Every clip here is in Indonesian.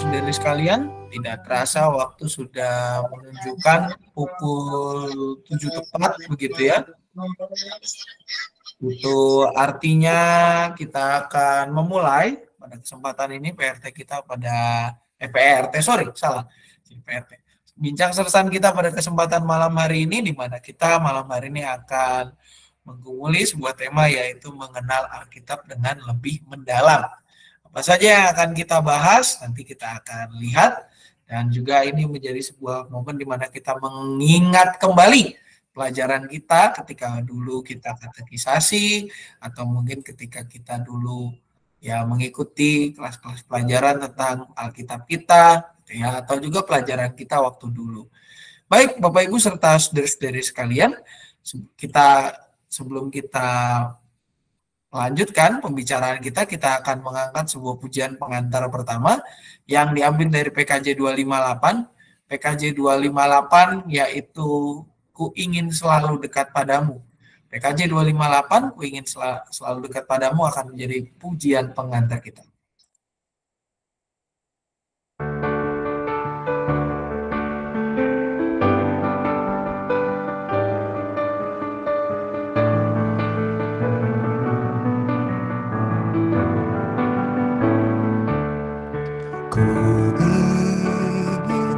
saudara-saudari sekalian, tidak terasa waktu sudah menunjukkan pukul 7 tepat begitu ya. Itu artinya kita akan memulai pada kesempatan ini PRT kita pada bincang sersan kita pada kesempatan malam hari ini, di mana kita malam hari ini akan menggumuli sebuah tema, yaitu mengenal Alkitab dengan lebih mendalam. Apa saja yang akan kita bahas, nanti kita akan lihat. Dan juga ini menjadi sebuah momen di mana kita mengingat kembali pelajaran kita ketika dulu kita katekisasi, atau mungkin ketika kita dulu ya mengikuti kelas-kelas pelajaran tentang Alkitab kita, ya, atau juga pelajaran kita waktu dulu. Baik, Bapak Ibu serta saudara-saudari sekalian, sebelum kita lanjutkan pembicaraan kita akan mengangkat sebuah pujian pengantar pertama yang diambil dari PKJ 258. PKJ 258 yaitu Ku ingin selalu dekat padamu. PKJ 258, Ku ingin selalu dekat padamu, akan menjadi pujian pengantar kita.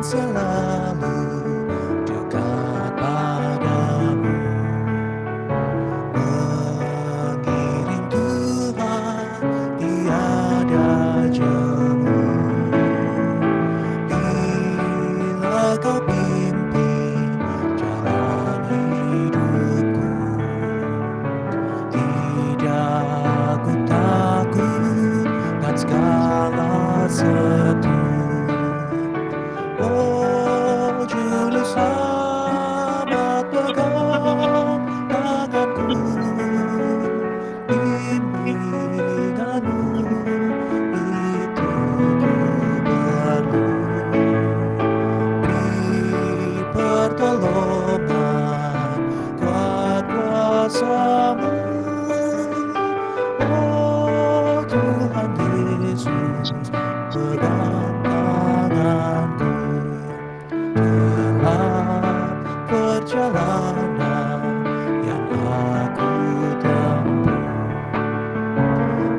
Selalu dekat padamu, mengiring Tuhan tiada jemu. Bila kau pimpin jalan hidupku, tidak ku takut dan segala setu. Oh, Juru Selamat pegang tanganku, bimbinganmu itu ku perlu. Beri pertolongan, kuat kuasa-Mu. Oh, Tuhan Yesus, pegang tanganku dalam perjalanan yang aku tempuh.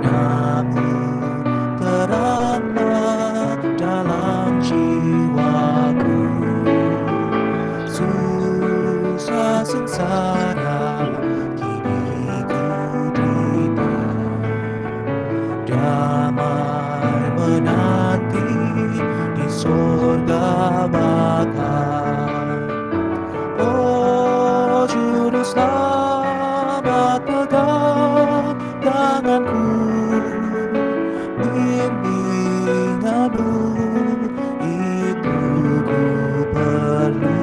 Namun teranglah dalam jiwaku, susah sengsara kini ku derita, damai menanti di surga bakal. Oh, Juru Selamat pegang tanganku, bimbinganmu itu ku perlu.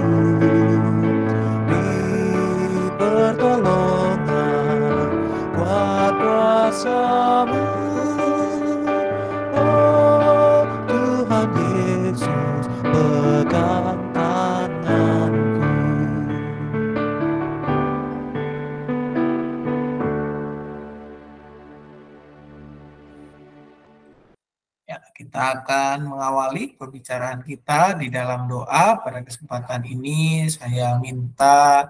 Beri pertolongan, kuat kuasa-Mu. Oh, Tuhan Yesus, pegang tanganku. Ya, kita akan mengawali pembicaraan kita di dalam doa. Pada kesempatan ini saya minta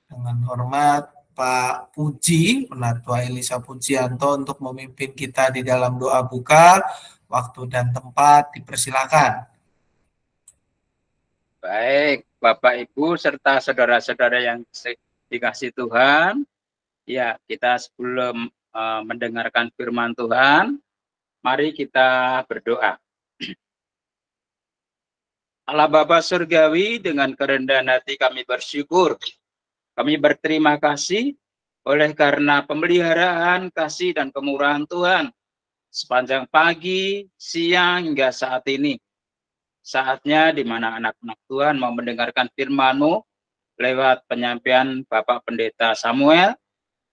dengan hormat Pak Puji, Penatua Elisa Pujianto, untuk memimpin kita di dalam doa buka. Waktu dan tempat dipersilakan. Baik, Bapak Ibu serta saudara-saudara yang dikasihi Tuhan, ya, kita sebelum mendengarkan firman Tuhan, mari kita berdoa. Allah Bapa Surgawi, dengan kerendahan hati kami bersyukur. Kami berterima kasih oleh karena pemeliharaan, kasih, dan kemurahan Tuhan sepanjang pagi, siang, hingga saat ini. Saatnya di mana anak-anak Tuhan mau mendengarkan firman-Mu lewat penyampaian Bapak Pendeta Samuel.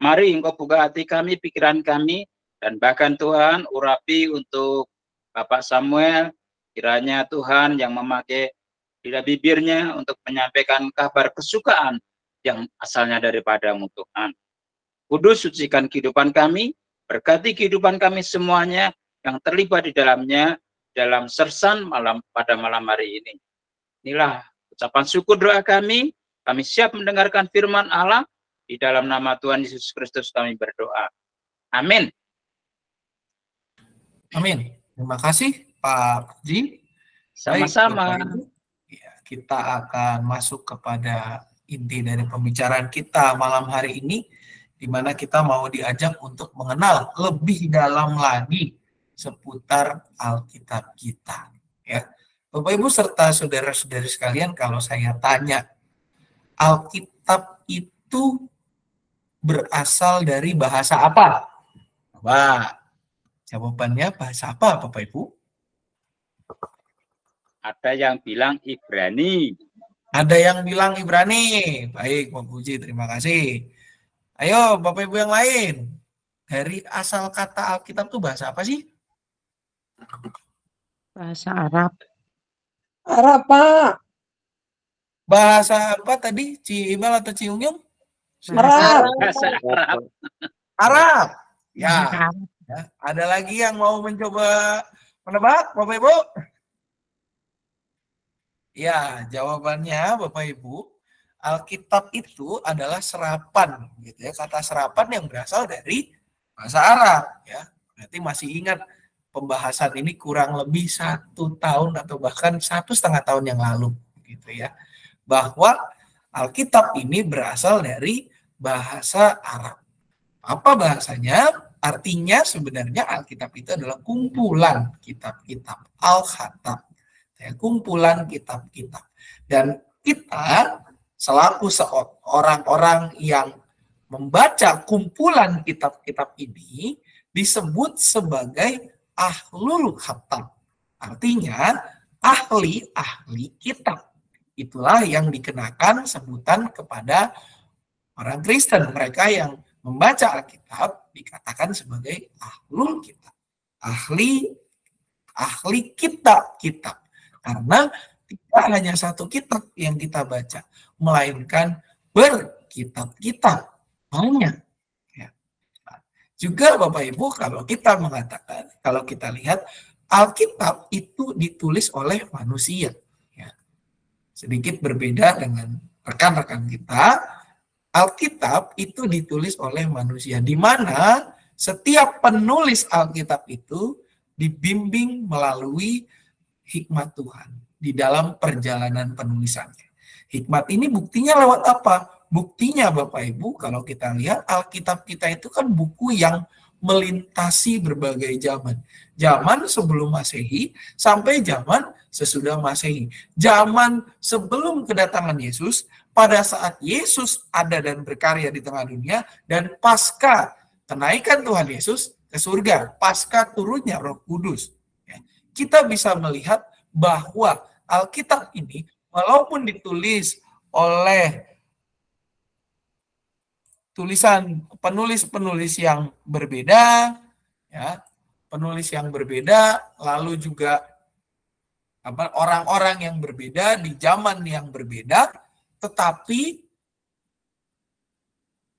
Mari Engkau buka hati kami, pikiran kami, dan bahkan Tuhan urapi untuk Bapak Samuel. Kiranya Tuhan yang memakai lidah bibirnya untuk menyampaikan kabar kesukaan yang asalnya daripada-Mu Tuhan. Kudus, sucikan kehidupan kami, berkati kehidupan kami semuanya yang terlibat di dalamnya, dalam sersan pada malam hari ini. Inilah ucapan syukur doa kami siap mendengarkan firman Allah, di dalam nama Tuhan Yesus Kristus kami berdoa. Amin. Amin. Terima kasih Pak Ji. Sama-sama. Ya, kita akan masuk kepada inti dari pembicaraan kita malam hari ini, di mana kita mau diajak untuk mengenal lebih dalam lagi seputar Alkitab kita. Ya, Bapak Ibu serta saudara-saudari sekalian, kalau saya tanya, Alkitab itu berasal dari bahasa apa? Wah, jawabannya bahasa apa, Bapak Ibu? Ada yang bilang Ibrani. Ada yang bilang Ibrani. Baik, Pak Puji, terima kasih. Ayo, Bapak Ibu yang lain. Dari asal kata Alkitab itu bahasa apa sih? Bahasa Arab. Arab, Pak. Bahasa apa tadi? Ci Ibal atau Ci Ungyung? Arab. Bahasa Arab. Arab. Ya. Bahasa Arab. Ya. Ada lagi yang mau mencoba menebak, Bapak Ibu? Ya, jawabannya Bapak Ibu, Alkitab itu adalah serapan, gitu ya. Kata serapan yang berasal dari bahasa Arab, ya. Berarti masih ingat pembahasan ini kurang lebih 1 tahun atau bahkan 1,5 tahun yang lalu, gitu ya. Bahwa Alkitab ini berasal dari bahasa Arab. Apa bahasanya? Artinya sebenarnya Alkitab itu adalah kumpulan kitab-kitab, Al-Khatab. Ya, kumpulan kitab-kitab. Dan kita selaku orang-orang yang membaca kumpulan kitab-kitab ini disebut sebagai ahlul khatab. Artinya ahli-ahli kitab. Itulah yang dikenakan sebutan kepada orang Kristen. Mereka yang membaca Alkitab dikatakan sebagai ahlul kitab. Ahli kitab-kitab. Karena tidak hanya satu kitab yang kita baca, melainkan berkitab-kitab. Banyak. Ya. Juga Bapak Ibu, kalau kita mengatakan, kalau kita lihat, Alkitab itu ditulis oleh manusia. Ya. Sedikit berbeda dengan rekan-rekan kita, Alkitab itu ditulis oleh manusia, di mana setiap penulis Alkitab itu dibimbing melalui hikmat Tuhan di dalam perjalanan penulisannya. Hikmat ini buktinya lewat apa? Buktinya Bapak Ibu, kalau kita lihat Alkitab kita itu kan buku yang melintasi berbagai zaman. Zaman sebelum Masehi sampai zaman sesudah Masehi. Zaman sebelum kedatangan Yesus, pada saat Yesus ada dan berkarya di tengah dunia, dan pasca kenaikan Tuhan Yesus ke surga, pasca turunnya Roh Kudus. Kita bisa melihat bahwa Alkitab ini walaupun ditulis oleh penulis-penulis yang berbeda, ya, penulis yang berbeda, lalu juga orang-orang yang berbeda di zaman yang berbeda, tetapi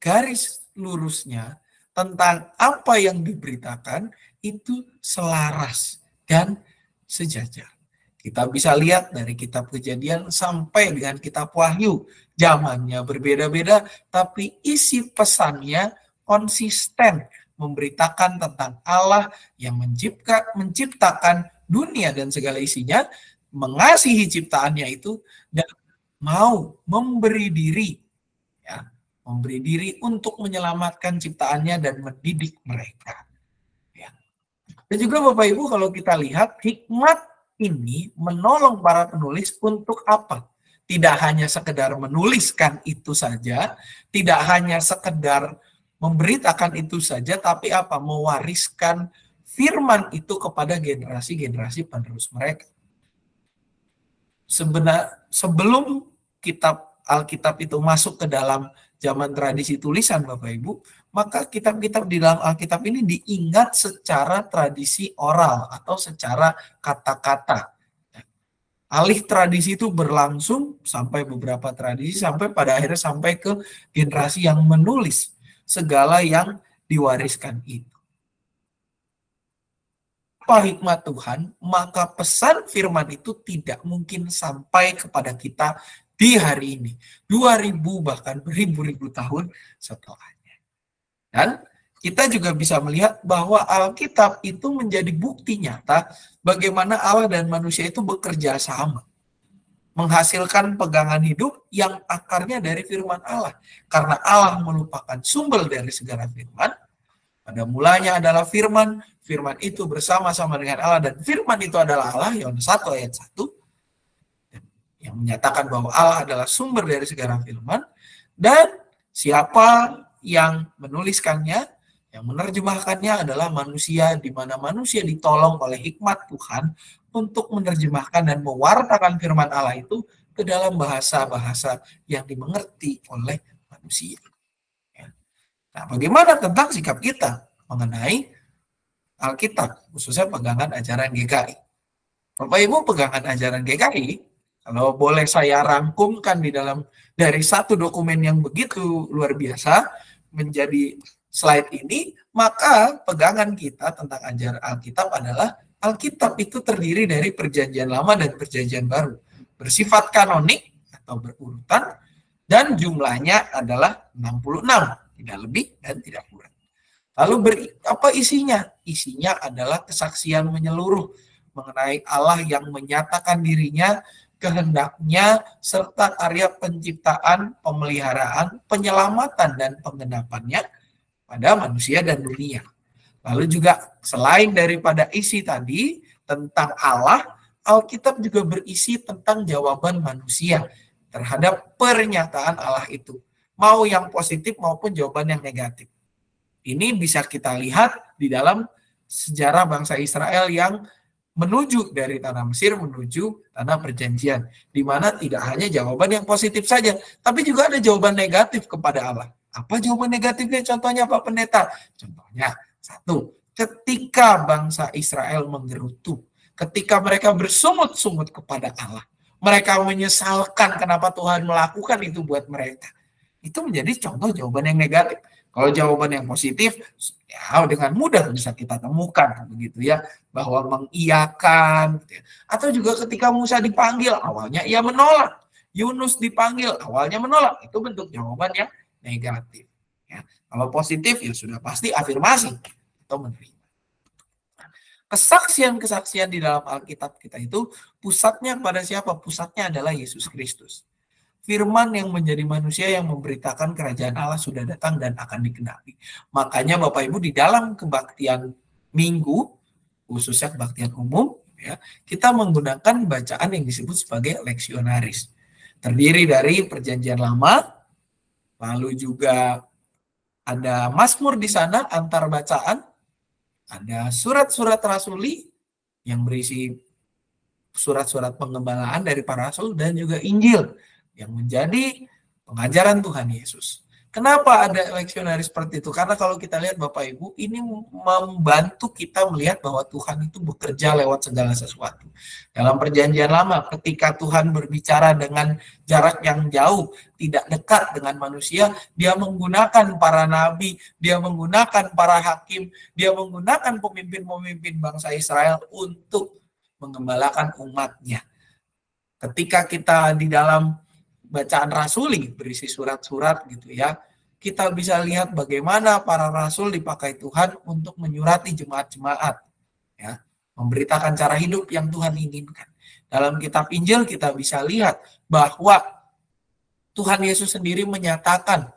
garis lurusnya tentang apa yang diberitakan itu selaras dan sejajar. Kita bisa lihat dari kitab Kejadian sampai dengan kitab Wahyu. Zamannya berbeda-beda, tapi isi pesannya konsisten. Memberitakan tentang Allah yang menciptakan dunia dan segala isinya, mengasihi ciptaannya itu, dan mau memberi diri. Ya, memberi diri untuk menyelamatkan ciptaannya dan mendidik mereka. Dan juga Bapak Ibu, kalau kita lihat, hikmat ini menolong para penulis untuk apa? Tidak hanya sekedar menuliskan itu saja, tidak hanya sekedar memberitakan itu saja, tapi apa? Mewariskan firman itu kepada generasi-generasi penerus mereka. Sebelum Alkitab itu masuk ke dalam zaman tradisi tulisan Bapak Ibu, maka kitab-kitab di dalam Alkitab ini diingat secara tradisi oral atau secara kata-kata. Alih tradisi itu berlangsung sampai beberapa tradisi, sampai pada akhirnya sampai ke generasi yang menulis segala yang diwariskan itu. tanpa hikmat Tuhan, maka pesan firman itu tidak mungkin sampai kepada kita di hari ini. 2000 bahkan beribu-ribu tahun setelahnya. Dan kita juga bisa melihat bahwa Alkitab itu menjadi bukti nyata bagaimana Allah dan manusia itu bekerja sama. Menghasilkan pegangan hidup yang akarnya dari firman Allah. Karena Allah merupakan sumber dari segala firman. Pada mulanya adalah firman, firman itu bersama-sama dengan Allah, dan firman itu adalah Allah, Yohanes 1 ayat 1, yang menyatakan bahwa Allah adalah sumber dari segala firman, dan siapa yang menuliskannya, yang menerjemahkannya adalah manusia, di mana manusia ditolong oleh hikmat Tuhan untuk menerjemahkan dan mewartakan firman Allah itu ke dalam bahasa-bahasa yang dimengerti oleh manusia. Nah, bagaimana tentang sikap kita mengenai Alkitab, khususnya pegangan ajaran GKI? Bapak Ibu, pegangan ajaran GKI, kalau boleh saya rangkumkan di dalam dari satu dokumen yang begitu luar biasa menjadi slide ini, maka pegangan kita tentang ajaran Alkitab adalah Alkitab itu terdiri dari Perjanjian Lama dan Perjanjian Baru, bersifat kanonik atau berurutan, dan jumlahnya adalah 66. Tidak lebih dan tidak kurang. Lalu apa isinya? Isinya adalah kesaksian menyeluruh mengenai Allah yang menyatakan dirinya, kehendaknya, serta karya penciptaan, pemeliharaan, penyelamatan, dan penggenapannya pada manusia dan dunia. Lalu juga selain daripada isi tadi tentang Allah, Alkitab juga berisi tentang jawaban manusia terhadap pernyataan Allah itu. Mau yang positif maupun jawaban yang negatif. Ini bisa kita lihat di dalam sejarah bangsa Israel yang menuju dari tanah Mesir menuju tanah perjanjian. Di mana tidak hanya jawaban yang positif saja, tapi juga ada jawaban negatif kepada Allah. Apa jawaban negatifnya? Contohnya Pak Pendeta? Contohnya, satu, ketika bangsa Israel menggerutu, ketika mereka bersungut-sungut kepada Allah, mereka menyesalkan kenapa Tuhan melakukan itu buat mereka. Itu menjadi contoh jawaban yang negatif. Kalau jawaban yang positif, ya dengan mudah bisa kita temukan begitu ya, bahwa mengiyakan. Gitu ya. Atau juga ketika Musa dipanggil, awalnya ia menolak. Yunus dipanggil, awalnya menolak. Itu bentuk jawaban yang negatif. Ya. Kalau positif, ya sudah pasti afirmasi atau menerima. Kesaksian-kesaksian di dalam Alkitab kita itu pusatnya pada siapa? Pusatnya adalah Yesus Kristus. Firman yang menjadi manusia yang memberitakan kerajaan Allah sudah datang dan akan digenapi. Makanya Bapak Ibu di dalam kebaktian minggu, khususnya kebaktian umum, ya, kita menggunakan bacaan yang disebut sebagai leksionaris. Terdiri dari Perjanjian Lama, lalu juga ada Mazmur di sana antar bacaan, ada surat-surat rasuli yang berisi surat-surat penggembalaan dari para rasul, dan juga Injil yang menjadi pengajaran Tuhan Yesus. Kenapa ada leksionaris seperti itu? Karena kalau kita lihat Bapak Ibu, ini membantu kita melihat bahwa Tuhan itu bekerja lewat segala sesuatu. Dalam Perjanjian Lama, ketika Tuhan berbicara dengan jarak yang jauh, tidak dekat dengan manusia, dia menggunakan para nabi, dia menggunakan para hakim, dia menggunakan pemimpin-pemimpin bangsa Israel untuk menggembalakan umatnya. Ketika kita di dalam bacaan rasuli berisi surat-surat gitu ya, kita bisa lihat bagaimana para rasul dipakai Tuhan untuk menyurati jemaat-jemaat ya, memberitakan cara hidup yang Tuhan inginkan. Dalam kitab Injil kita bisa lihat bahwa Tuhan Yesus sendiri menyatakan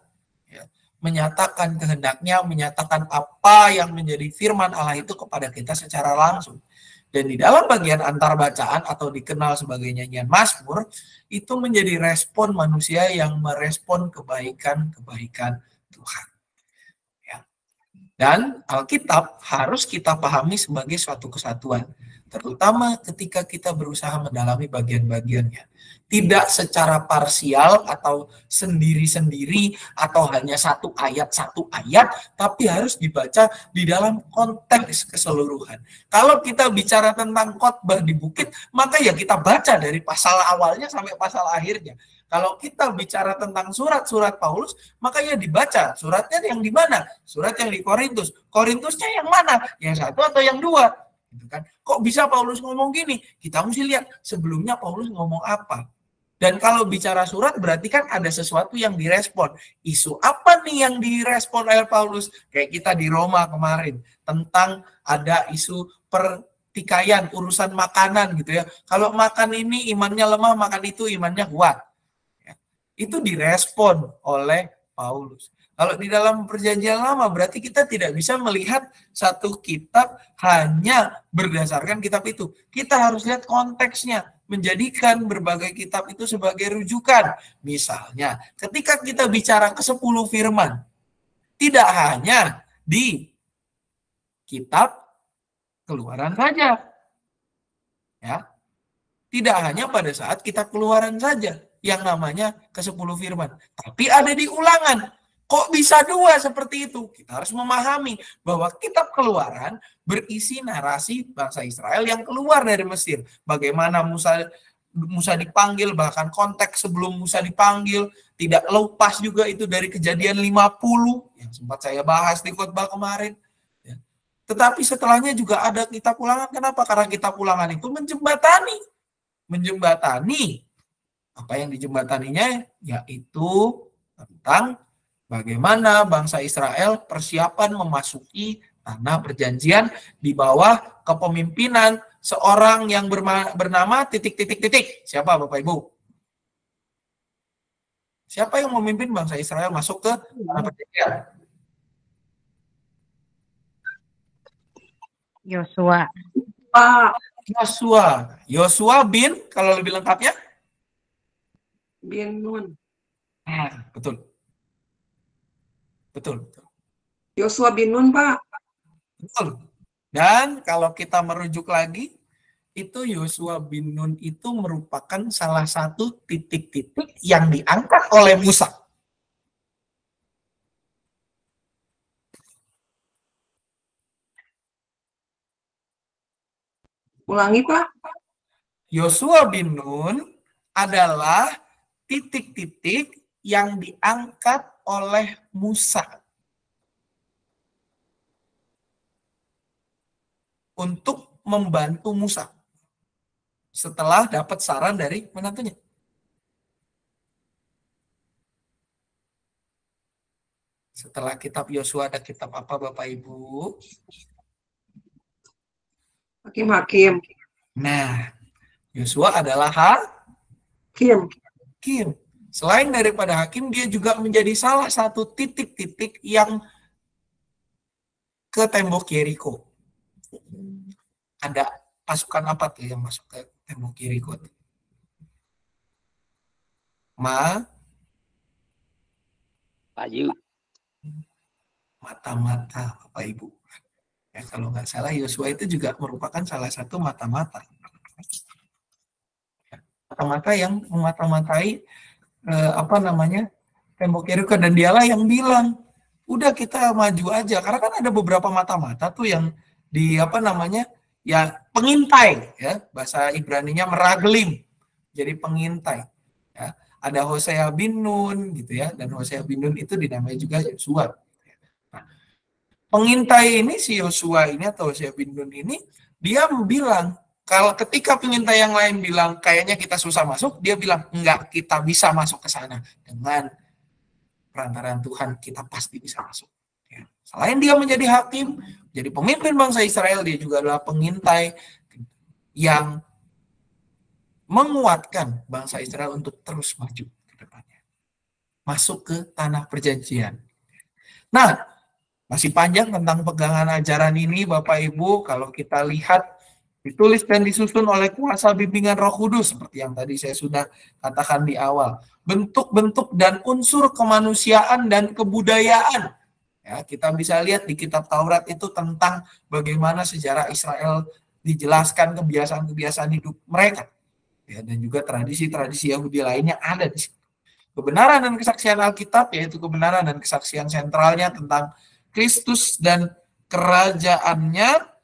ya, menyatakan kehendaknya, menyatakan apa yang menjadi firman Allah itu kepada kita secara langsung. Dan di dalam bagian antar bacaan atau dikenal sebagai nyanyian Mazmur, itu menjadi respon manusia yang merespon kebaikan-kebaikan Tuhan. Ya. Dan Alkitab harus kita pahami sebagai suatu kesatuan, terutama ketika kita berusaha mendalami bagian-bagiannya. Tidak secara parsial atau sendiri-sendiri atau hanya satu ayat, tapi harus dibaca di dalam konteks keseluruhan. Kalau kita bicara tentang khotbah di bukit, maka ya kita baca dari pasal awalnya sampai pasal akhirnya. Kalau kita bicara tentang surat-surat Paulus, maka ya dibaca suratnya yang di mana? Surat yang di Korintus. Korintusnya yang mana? Yang satu atau yang dua? Gitu kan? Kok bisa Paulus ngomong gini? Kita mesti lihat sebelumnya Paulus ngomong apa. Dan kalau bicara surat berarti kan ada sesuatu yang direspon. Isu apa nih yang direspon oleh Paulus? Kayak kita di Roma kemarin tentang ada isu pertikaian, urusan makanan gitu ya. Kalau makan ini imannya lemah, makan itu imannya kuat. Ya. Itu direspon oleh Paulus. Kalau di dalam perjanjian lama berarti kita tidak bisa melihat satu kitab hanya berdasarkan kitab itu. Kita harus lihat konteksnya, menjadikan berbagai kitab itu sebagai rujukan. Misalnya, ketika kita bicara ke-10 firman, tidak hanya di kitab Keluaran saja. Ya. Tidak hanya pada saat kitab Keluaran saja yang namanya ke-10 firman, tapi ada di Ulangan. Kok bisa dua seperti itu? Kita harus memahami bahwa kitab Keluaran berisi narasi bangsa Israel yang keluar dari Mesir. Bagaimana Musa dipanggil, bahkan konteks sebelum Musa dipanggil, tidak lepas juga itu dari Kejadian 50 yang sempat saya bahas di khotbah kemarin. Tetapi setelahnya juga ada kitab Ulangan. Kenapa? Karena kitab Ulangan itu menjembatani. Apa yang dijembataninya? Yaitu tentang bagaimana bangsa Israel persiapan memasuki tanah perjanjian di bawah kepemimpinan seorang yang bernama titik-titik-titik. Siapa Bapak Ibu? Siapa yang memimpin bangsa Israel masuk ke tanah perjanjian? Yosua. Pak. Yosua bin, kalau lebih lengkapnya? Bin Nun. Betul. Yosua bin Nun, Pak. Betul. Dan kalau kita merujuk lagi, itu Yosua bin Nun itu merupakan salah satu titik-titik yang diangkat oleh Musa. Ulangi, Pak. Yosua bin Nun adalah titik-titik yang diangkat oleh Musa untuk membantu Musa setelah dapat saran dari menantunya. Setelah kitab Yosua ada kitab apa Bapak Ibu? Hakim. Nah, Yosua adalah Hakim. Selain daripada hakim, dia juga menjadi salah satu titik-titik yang ke tembok Yeriko. Ada pasukan apa tuh yang masuk ke tembok Yeriko? Kayu. Mata-mata, Bapak Ibu. Ya, kalau nggak salah, Yosua itu juga merupakan salah satu mata-mata. Mata-mata yang memata-matai tembok Yeriko, dan dialah yang bilang, udah kita maju aja, karena kan ada beberapa mata-mata tuh yang pengintai, ya, bahasa Ibraninya meraglim, jadi pengintai, ya. Ada Hosea bin Nun gitu ya, dan Hosea bin Nun itu dinamai juga Yosua. Nah, pengintai ini, si Yosua ini atau Hosea bin Nun ini, dia bilang, kalau ketika pengintai yang lain bilang, kayaknya kita susah masuk, dia bilang, enggak, kita bisa masuk ke sana. Dengan perantaraan Tuhan, kita pasti bisa masuk. Ya. Selain dia menjadi hakim, jadi pemimpin bangsa Israel, dia juga adalah pengintai yang menguatkan bangsa Israel untuk terus maju ke depannya. Masuk ke tanah perjanjian. Nah, masih panjang tentang pegangan ajaran ini, Bapak Ibu, kalau kita lihat, ditulis dan disusun oleh kuasa bimbingan Roh Kudus, seperti yang tadi saya sudah katakan di awal. Bentuk-bentuk dan unsur kemanusiaan dan kebudayaan. Ya, kita bisa lihat di kitab Taurat itu tentang bagaimana sejarah Israel dijelaskan, kebiasaan-kebiasaan hidup mereka. Ya, dan juga tradisi-tradisi Yahudi lainnya ada di situ. Kebenaran dan kesaksian Alkitab, yaitu kebenaran dan kesaksian sentralnya tentang Kristus dan kerajaannya,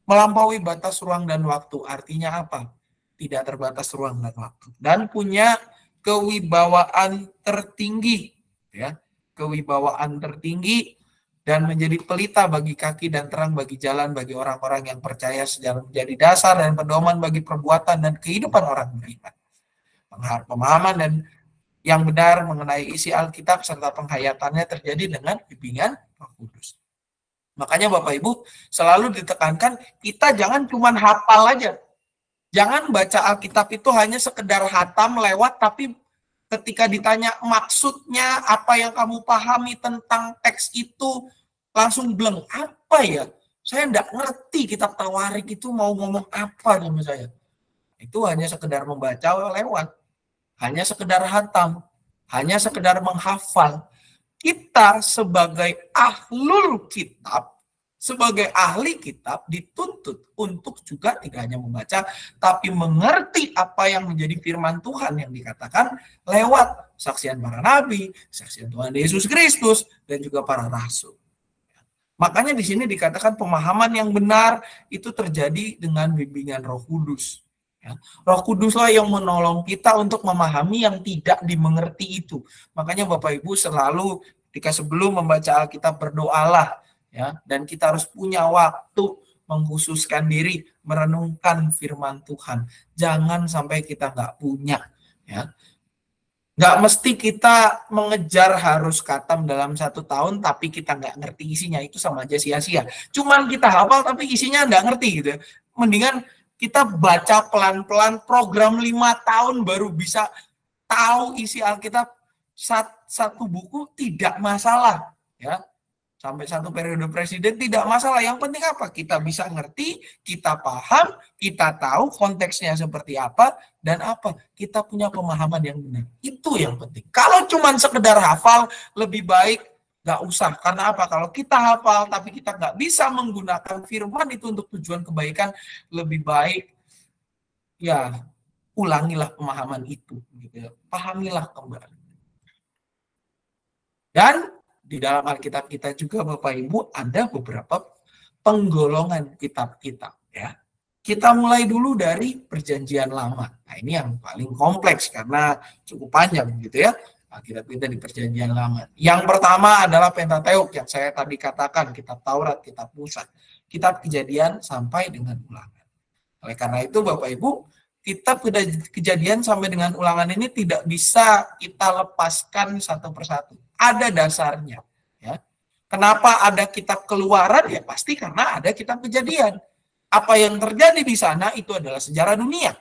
melampaui batas ruang dan waktu. Artinya apa? Tidak terbatas ruang dan waktu. Dan punya kewibawaan tertinggi. Ya, kewibawaan tertinggi dan menjadi pelita bagi kaki dan terang bagi jalan bagi orang-orang yang percaya, sejarah menjadi dasar dan pedoman bagi perbuatan dan kehidupan orang beriman. Pemahaman dan yang benar mengenai isi Alkitab serta penghayatannya terjadi dengan bimbingan Roh Kudus. Makanya Bapak Ibu selalu ditekankan kita jangan cuma hafal aja. Jangan baca Alkitab itu hanya sekedar hatam lewat, tapi ketika ditanya maksudnya apa yang kamu pahami tentang teks itu langsung bleng. Apa ya? Saya enggak ngerti kitab Tawarik itu mau ngomong apa sama saya. Itu hanya sekedar membaca lewat. Hanya sekedar hatam, hanya sekedar menghafal. Kita sebagai ahlul kitab, sebagai ahli kitab dituntut untuk juga tidak hanya membaca, tapi mengerti apa yang menjadi firman Tuhan yang dikatakan lewat saksian para nabi, saksian Tuhan Yesus Kristus, dan juga para rasul. Makanya di sini dikatakan pemahaman yang benar itu terjadi dengan bimbingan Roh Kudus. Roh Kuduslah yang menolong kita untuk memahami yang tidak dimengerti itu. Makanya Bapak Ibu selalu ketika sebelum membaca Alkitab berdoalah, ya, dan kita harus punya waktu mengkhususkan diri merenungkan firman Tuhan. Jangan sampai kita nggak punya, ya. Nggak mesti kita mengejar harus khatam dalam 1 tahun, tapi kita nggak ngerti isinya, itu sama aja sia-sia. Cuman kita hafal tapi isinya nggak ngerti gitu. Mendingan kita baca pelan-pelan, program 5 tahun baru bisa tahu isi Alkitab. Satu buku tidak masalah, ya. Sampai 1 periode presiden tidak masalah. Yang penting apa? Kita bisa ngerti, kita paham, kita tahu konteksnya seperti apa, dan apa? Kita punya pemahaman yang benar. Itu yang penting. Kalau cuma sekedar hafal, lebih baik nggak usah. Karena apa? Kalau kita hafal tapi kita nggak bisa menggunakan firman itu untuk tujuan kebaikan, lebih baik ya ulangilah pemahaman itu, gitu ya. Pahamilah kembali. Dan di dalam Alkitab kita juga Bapak Ibu ada beberapa penggolongan kitab-kitab, ya. Kita mulai dulu dari Perjanjian Lama. Nah, ini yang paling kompleks karena cukup panjang gitu ya. Alkitab kita di Perjanjian Lama. Yang pertama adalah Pentateuk yang saya tadi katakan, kitab Taurat, kitab Musa, kitab Kejadian sampai dengan Ulangan. Oleh karena itu Bapak Ibu, kitab Kejadian sampai dengan Ulangan ini tidak bisa kita lepaskan satu persatu. Ada dasarnya, ya. Kenapa ada kitab Keluaran? Ya pasti karena ada kitab Kejadian. Apa yang terjadi di sana itu adalah sejarah dunia,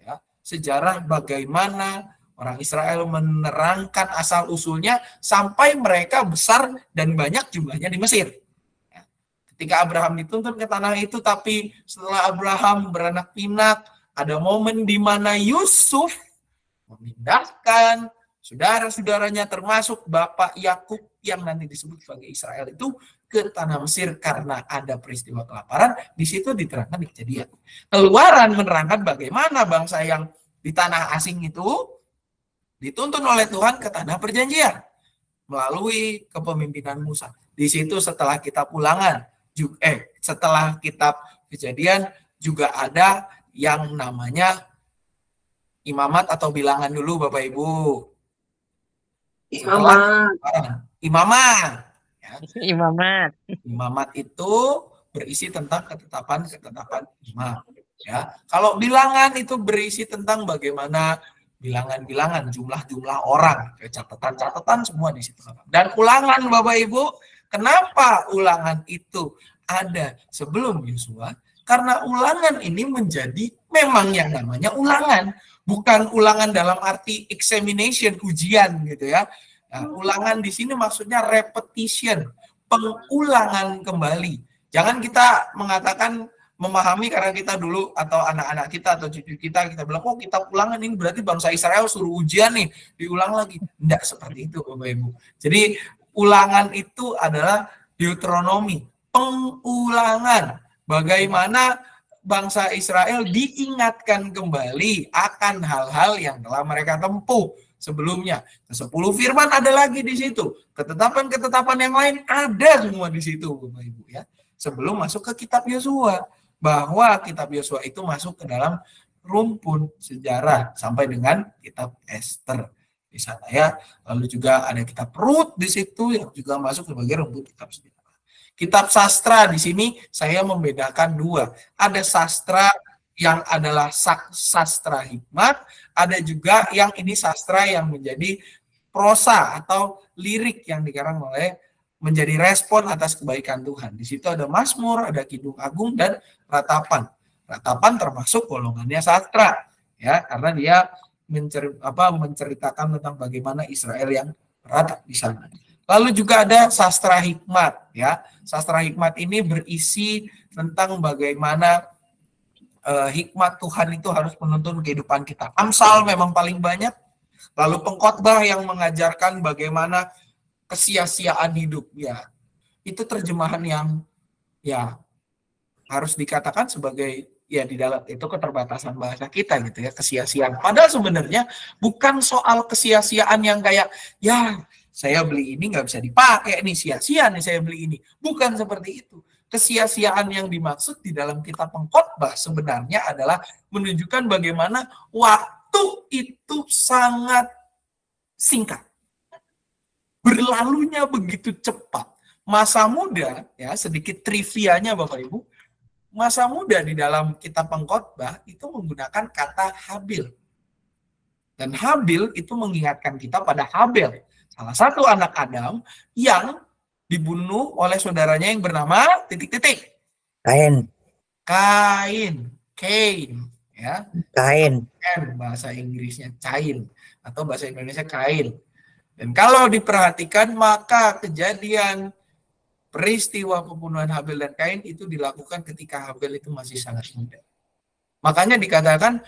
ya. Sejarah bagaimana orang Israel menerangkan asal-usulnya sampai mereka besar dan banyak jumlahnya di Mesir. Ketika Abraham dituntun ke tanah itu, tapi setelah Abraham beranak pinak, ada momen di mana Yusuf memindahkan saudara-saudaranya termasuk Bapak Yakub yang nanti disebut sebagai Israel itu ke tanah Mesir karena ada peristiwa kelaparan. Di situ diterangkan di Kejadian. Keluaran menerangkan bagaimana bangsa yang di tanah asing itu dituntun oleh Tuhan ke tanah perjanjian melalui kepemimpinan Musa. Di situ setelah kitab Ulangan, setelah kitab Kejadian juga ada yang namanya imamat atau bilangan dulu Bapak Ibu. Imamat. Ya. Imamat itu berisi tentang ketetapan imam. Ya. Kalau bilangan itu berisi tentang bagaimana bilangan-bilangan, jumlah-jumlah orang, catatan-catatan semua di situ. Dan Ulangan Bapak Ibu, kenapa Ulangan itu ada sebelum Yosua? Karena Ulangan ini menjadi memang yang namanya ulangan, bukan ulangan dalam arti examination, ujian gitu ya. Nah, ulangan di sini maksudnya repetition, pengulangan kembali. Jangan kita mengatakan memahami karena kita dulu atau anak-anak kita atau cucu kita bilang, oh kita ulangan ini berarti bangsa Israel suruh ujian nih, diulang lagi. Tidak seperti itu Bapak Ibu. Jadi ulangan itu adalah Deuteronomi, pengulangan. Bagaimana bangsa Israel diingatkan kembali akan hal-hal yang telah mereka tempuh sebelumnya. 10 firman ada lagi di situ. Ketetapan-ketetapan yang lain ada semua di situ, Bapak Ibu ya. Sebelum masuk ke kitab Yosua, bahwa kitab Yosua itu masuk ke dalam rumpun sejarah sampai dengan kitab Ester. di sana ya. Lalu juga ada kitab Rut di situ yang juga masuk sebagai rumput kitab sejarah. Kitab sastra di sini saya membedakan dua. Ada sastra yang adalah sastra hikmat, ada juga yang ini sastra yang menjadi prosa atau lirik yang dikarang oleh menjadi respon atas kebaikan Tuhan. Di situ ada Mazmur, ada Kidung Agung dan Ratapan. Ratapan termasuk golongannya sastra ya, karena dia menceritakan tentang bagaimana Israel yang beratap di sana. Lalu juga ada sastra hikmat ya. Sastra hikmat ini berisi tentang bagaimana hikmat Tuhan itu harus menuntun kehidupan kita. Amsal memang paling banyak. Lalu pengkhotbah yang mengajarkan bagaimana kesia-siaan hidup ya. Itu terjemahan yang ya harus dikatakan sebagai ya di dalam itu keterbatasan bahasa kita gitu ya, kesia-siaan. Padahal sebenarnya bukan soal kesia-siaan yang kayak ya saya beli ini nggak bisa dipakai nih, sia-sia nih saya beli ini. Bukan seperti itu. Kesia-siaan yang dimaksud di dalam kitab pengkhotbah sebenarnya adalah menunjukkan bagaimana waktu itu sangat singkat. Berlalunya begitu cepat. Masa muda, ya sedikit trivianya Bapak Ibu, masa muda di dalam kitab pengkhotbah itu menggunakan kata Habil. Dan Habil itu mengingatkan kita pada Habel, salah satu anak Adam yang dibunuh oleh saudaranya yang bernama titik-titik. Kain. Cain, ya. Kain. Bahasa Inggrisnya Cain atau bahasa Indonesia Kain. Dan kalau diperhatikan maka kejadian peristiwa pembunuhan Habel dan Kain itu dilakukan ketika Habel itu masih sangat muda. Makanya dikatakan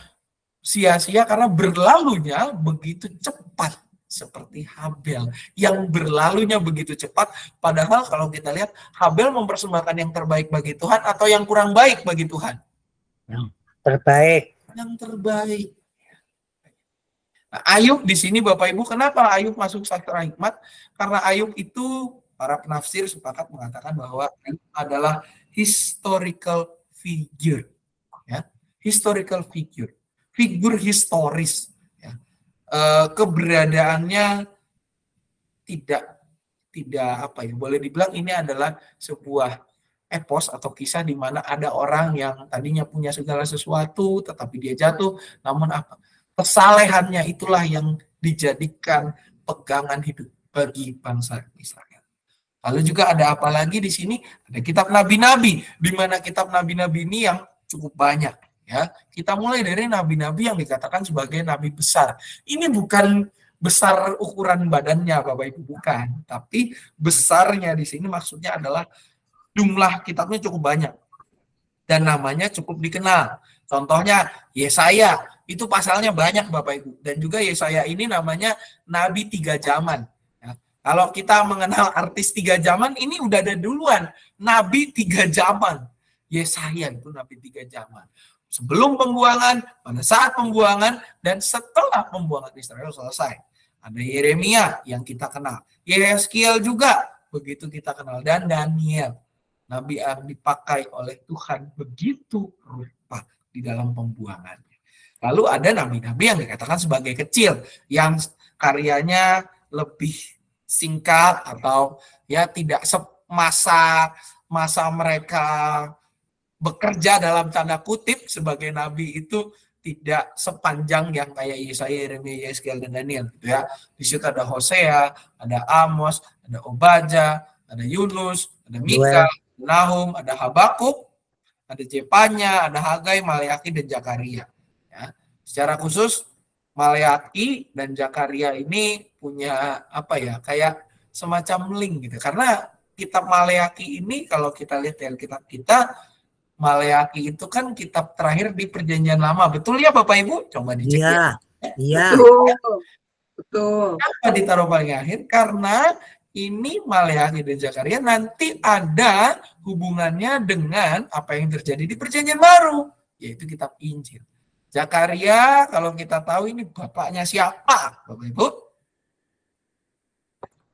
sia-sia karena berlalunya begitu cepat seperti Habel yang berlalunya begitu cepat. Padahal kalau kita lihat Habel mempersembahkan yang terbaik bagi Tuhan atau yang kurang baik bagi Tuhan? Yang terbaik. Yang terbaik. Nah, Ayub di sini Bapak Ibu, kenapa Ayub masuk sastra hikmat? Karena Ayub itu para penafsir sepakat mengatakan bahwa Ayub adalah historical figure, ya, historical figure, figur historis. Ya. Keberadaannya tidak apa ya, boleh dibilang ini adalah sebuah epos atau kisah di mana ada orang yang tadinya punya segala sesuatu, tetapi dia jatuh, namun apa? Kesalehannya itulah yang dijadikan pegangan hidup bagi bangsa Israel. Lalu juga ada apa lagi di sini? Ada kitab nabi-nabi, di mana kitab nabi-nabi ini yang cukup banyak. Ya, kita mulai dari nabi-nabi yang dikatakan sebagai nabi besar. Ini bukan besar ukuran badannya, Bapak Ibu, bukan. Tapi besarnya di sini maksudnya adalah jumlah kitabnya cukup banyak dan namanya cukup dikenal. Contohnya Yesaya, itu pasalnya banyak Bapak Ibu. Dan juga Yesaya ini namanya Nabi 3 zaman. Ya, kalau kita mengenal artis 3 zaman, ini udah ada duluan. Nabi 3 zaman. Yesaya itu Nabi 3 zaman. Sebelum pembuangan, pada saat pembuangan, dan setelah pembuangan Israel selesai. Ada Yeremia yang kita kenal. Yeskiel juga begitu kita kenal. Dan Daniel. Nabi yang dipakai oleh Tuhan begitu rupa di dalam pembuangannya. Lalu ada nabi-nabi yang dikatakan sebagai kecil, yang karyanya lebih singkat atau ya tidak masa mereka bekerja dalam tanda kutip sebagai nabi itu tidak sepanjang yang kayak Yesaya, Yeremia, Yeskiel, dan Daniel gitu ya. Di situ ada Hosea, ada Amos, ada Obadja, ada Yunus, ada Mika, Nahum, ada Habakuk, ada Jepanya, ada Hagai, Maleaki, dan Zakaria. Ya. Secara khusus Maleaki dan Zakaria ini punya apa ya, kayak semacam link gitu. Karena kitab Maleaki ini kalau kita lihat dari kitab kita, Maleaki itu kan kitab terakhir di Perjanjian Lama. Betul ya Bapak Ibu? Coba dicek ya. Iya. Betul. Kenapa ditaruh paling akhir? Karena ini Maleaki dan Zakaria nanti ada hubungannya dengan apa yang terjadi di Perjanjian Baru, yaitu kitab Injil. Zakaria, kalau kita tahu ini bapaknya siapa, Bapak Ibu?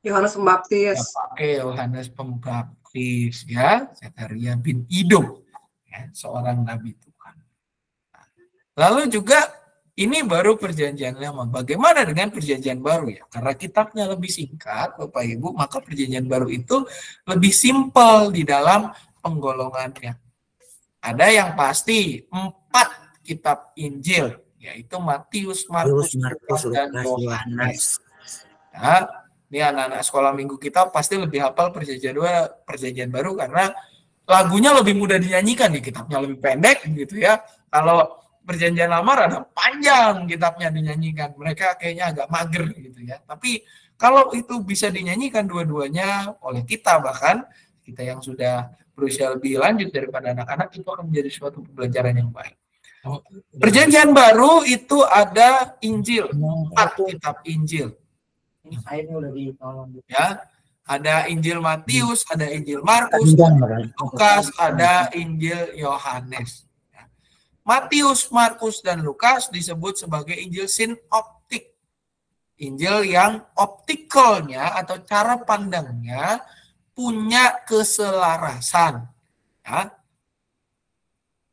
Yohanes Pembaptis. Oke, Yohanes Pembaptis, ya. Zakaria bin Iddo, ya, seorang nabi Tuhan. Lalu juga Ini baru perjanjian lama. Bagaimana dengan perjanjian baru ya? Karena kitabnya lebih singkat, Bapak Ibu, maka perjanjian baru itu lebih simpel di dalam penggolongannya. Ada yang pasti 4 kitab Injil, yaitu Matius, Markus, Lukas, dan Yohanes. Nah, ini anak-anak sekolah minggu kita pasti lebih hafal perjanjian baru karena lagunya lebih mudah dinyanyikan, di kitabnya lebih pendek gitu ya. Kalau perjanjian lama rada panjang kitabnya dinyanyikan, mereka kayaknya agak mager gitu ya. Tapi kalau itu bisa dinyanyikan dua-duanya oleh kita, bahkan kita yang sudah berusia lebih lanjut daripada anak-anak, itu akan menjadi suatu pembelajaran yang baik. Perjanjian baru itu ada Injil, 4 kitab Injil. Ya, ada Injil Matius, ada Injil Markus, Lukas, ada Injil Yohanes. Matius, Markus, dan Lukas disebut sebagai Injil sinoptik. Injil yang optikalnya atau cara pandangnya punya keselarasan. Ya.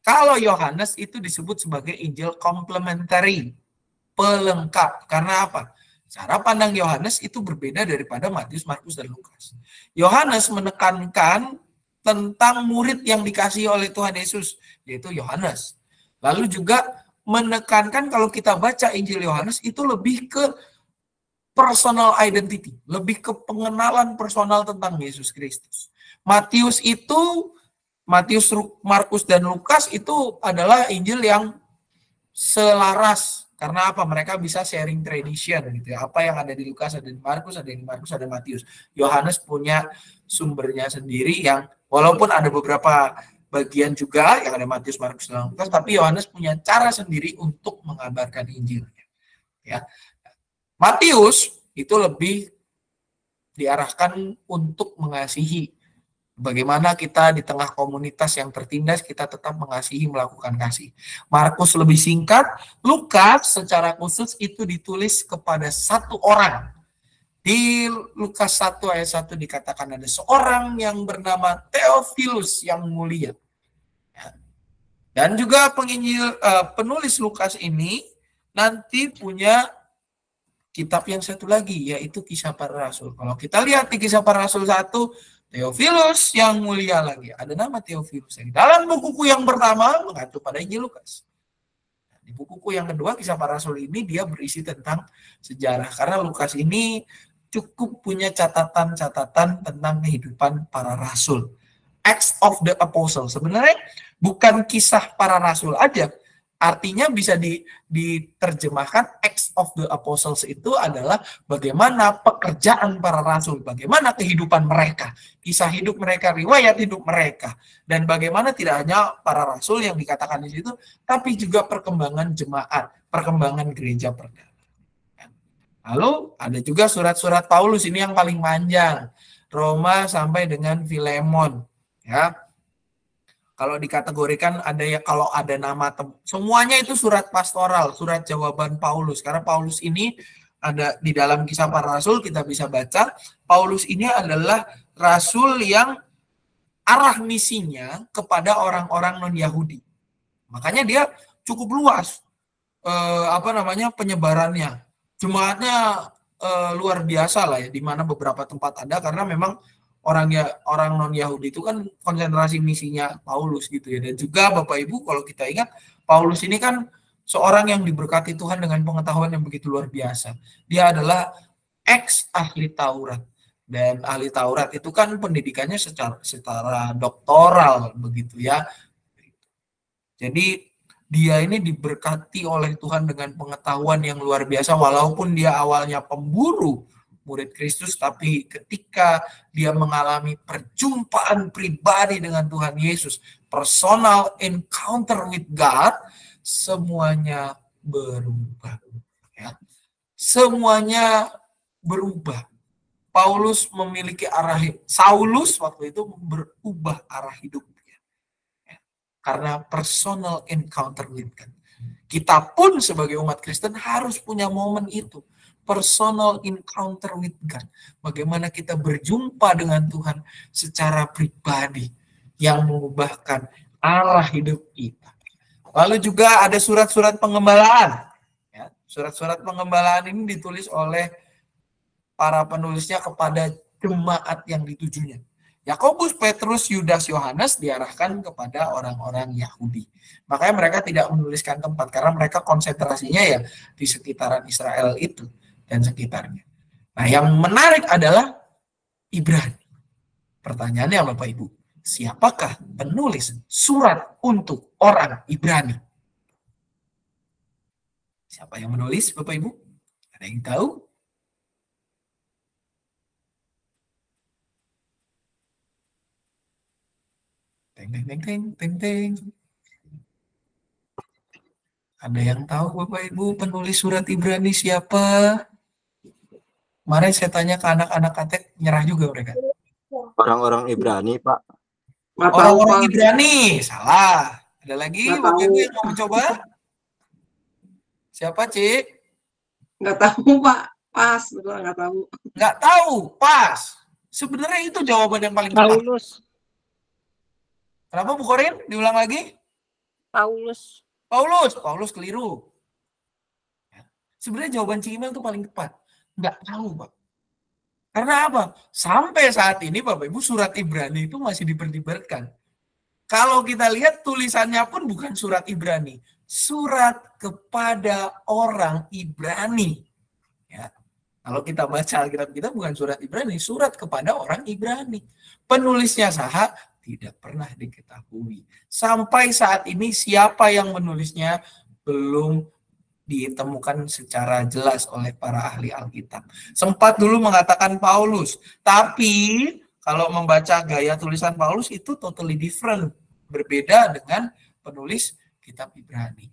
Kalau Yohanes itu disebut sebagai Injil komplementari, pelengkap. Karena apa? Cara pandang Yohanes itu berbeda daripada Matius, Markus, dan Lukas. Yohanes menekankan tentang murid yang dikasihi oleh Tuhan Yesus, yaitu Yohanes. Lalu juga menekankan kalau kita baca Injil Yohanes itu lebih ke personal identity, lebih ke pengenalan personal tentang Yesus Kristus. Matius, Markus, dan Lukas itu adalah Injil yang selaras. Karena apa? Mereka bisa sharing tradition gitu ya. Apa yang ada di Lukas ada di Markus, ada di Markus, ada Matius. Yohanes punya sumbernya sendiri yang walaupun ada beberapa bagian juga yang ada Matius, Markus, dan Lukas, tapi Yohanes punya cara sendiri untuk mengabarkan Injil. Ya. Matius itu lebih diarahkan untuk mengasihi. Bagaimana kita di tengah komunitas yang tertindas, kita tetap mengasihi, melakukan kasih. Markus lebih singkat, Lukas secara khusus itu ditulis kepada satu orang. Di Lukas 1 ayat 1 dikatakan ada seorang yang bernama Theophilus yang mulia. Dan juga penulis Lukas ini nanti punya kitab yang satu lagi, yaitu Kisah Para Rasul. Kalau kita lihat di Kisah Para Rasul 1, Theophilus yang mulia lagi. Ada nama Theophilus. Dalam bukuku yang pertama mengacu pada Injil Lukas. Di bukuku yang kedua, Kisah Para Rasul ini dia berisi tentang sejarah. Karena Lukas ini cukup punya catatan-catatan tentang kehidupan para rasul. Acts of the Apostle. Sebenarnya bukan kisah para rasul aja. Artinya bisa diterjemahkan Acts of the Apostles itu adalah bagaimana pekerjaan para rasul, bagaimana kehidupan mereka, kisah hidup mereka, riwayat hidup mereka, dan bagaimana tidak hanya para rasul yang dikatakan di situ, tapi juga perkembangan jemaat, perkembangan gereja perdana. Lalu ada juga surat-surat Paulus, ini yang paling panjang, Roma sampai dengan Filemon, ya. Kalau dikategorikan ada ya, kalau ada nama semuanya itu surat pastoral, surat jawaban Paulus. Karena Paulus ini ada di dalam Kisah Para Rasul, kita bisa baca Paulus ini adalah rasul yang arah misinya kepada orang-orang non-Yahudi. Makanya dia cukup luas penyebarannya. Jemaatnya luar biasa lah ya, di mana beberapa tempat ada, karena memang orang non-Yahudi itu kan konsentrasi misinya Paulus gitu ya. Dan juga Bapak Ibu kalau kita ingat, Paulus ini kan seorang yang diberkati Tuhan dengan pengetahuan yang begitu luar biasa. Dia adalah ex ahli Taurat. Dan ahli Taurat itu kan pendidikannya secara doktoral begitu ya. Jadi dia ini diberkati oleh Tuhan dengan pengetahuan yang luar biasa, walaupun dia awalnya pemburu murid Kristus, tapi ketika dia mengalami perjumpaan pribadi dengan Tuhan Yesus, personal encounter with God, semuanya berubah. Ya. Semuanya berubah. Paulus memiliki Saulus waktu itu berubah arah hidupnya. Ya. Karena personal encounter with God. Kita pun sebagai umat Kristen harus punya momen itu. Personal encounter with God. Bagaimana kita berjumpa dengan Tuhan secara pribadi yang mengubahkan arah hidup kita. Lalu juga ada surat-surat pengembalaan. Surat-surat pengembalaan ini ditulis oleh para penulisnya kepada jemaat yang ditujunya. Yakobus, Petrus, Yudas, Yohanes diarahkan kepada orang-orang Yahudi. Makanya mereka tidak menuliskan tempat karena mereka konsentrasinya ya di sekitaran Israel itu dan sekitarnya. Nah, yang menarik adalah Ibrani. Pertanyaannya Bapak Ibu, siapakah penulis surat untuk orang Ibrani? Siapa yang menulis Bapak Ibu? Ada yang tahu? Teng, teng, teng, teng, teng, teng. Ada yang tahu Bapak Ibu penulis surat Ibrani siapa? Kemarin saya tanya ke anak-anak Katek, nyerah juga mereka. Orang-orang Ibrani, Pak. Nggak tahu, Orang-orang Pak. Ibrani, salah. Ada lagi Nggak Bapak Ibu tahu. yang mau mencoba? Siapa, Cik? Nggak tahu, Pak. Pas, betul nggak tahu. Nggak tahu, pas. Sebenarnya itu jawaban yang paling tepat. Paulus. Kenapa Bu Korin? Diulang lagi? Paulus. Paulus keliru. Sebenarnya jawaban Cik Imel itu paling tepat. Nggak tahu, Pak. Karena apa? Sampai saat ini Bapak Ibu surat Ibrani itu masih diperdebatkan. Kalau kita lihat tulisannya pun bukan surat Ibrani. Surat kepada orang Ibrani. Ya. Kalau kita baca Alkitab kita bukan surat Ibrani, surat kepada orang Ibrani. Penulisnya saha tidak pernah diketahui. Sampai saat ini siapa yang menulisnya belum ditemukan secara jelas oleh para ahli Alkitab. Sempat dulu mengatakan Paulus, tapi kalau membaca gaya tulisan Paulus itu totally different, berbeda dengan penulis kitab Ibrani.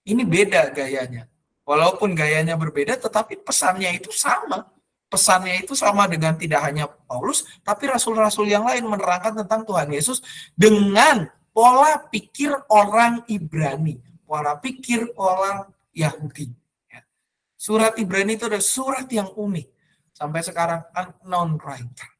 Ini beda gayanya. Walaupun gayanya berbeda, tetapi pesannya itu sama. Pesannya itu sama dengan tidak hanya Paulus, tapi rasul-rasul yang lain menerangkan tentang Tuhan Yesus dengan pola pikir orang Ibrani, pola pikir orang Yahudi. Surat Ibrani itu adalah surat yang unik. Sampai sekarang unknown writer.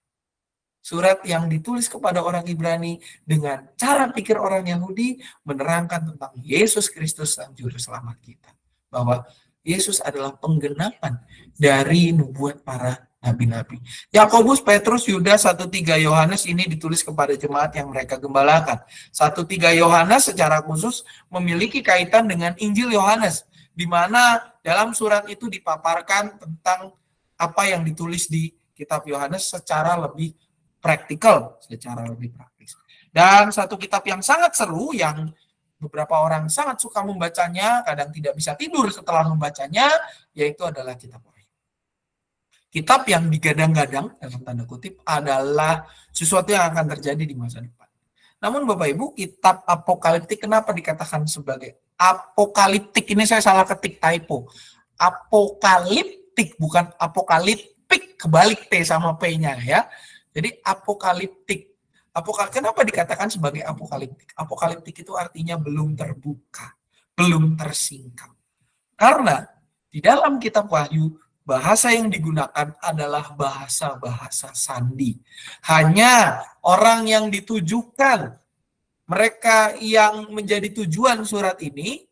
Surat yang ditulis kepada orang Ibrani dengan cara pikir orang Yahudi menerangkan tentang Yesus Kristus Sang Juru Selamat kita. Bahwa Yesus adalah penggenapan dari nubuat para nabi-nabi. Yakobus, Petrus, Yudas, 1-3 Yohanes ini ditulis kepada jemaat yang mereka gembalakan. 1-3 Yohanes secara khusus memiliki kaitan dengan Injil Yohanes, di mana dalam surat itu dipaparkan tentang apa yang ditulis di kitab Yohanes secara lebih praktikal, secara lebih praktis. Dan satu kitab yang sangat seru, yang beberapa orang sangat suka membacanya, kadang tidak bisa tidur setelah membacanya, yaitu adalah kitab Wahyu. Kitab yang digadang-gadang, dalam tanda kutip, adalah sesuatu yang akan terjadi di masa depan. Namun Bapak Ibu, kitab apokaliptik kenapa dikatakan sebagai apokaliptik? Ini saya salah ketik, typo. Apokaliptik, bukan apokaliptik, kebalik T sama P-nya ya. Jadi apokaliptik. Kenapa dikatakan sebagai apokaliptik? Apokaliptik itu artinya belum terbuka, belum tersingkap. Karena di dalam kitab Wahyu, bahasa yang digunakan adalah bahasa-bahasa sandi. Hanya orang yang ditujukan, mereka yang menjadi tujuan surat ini,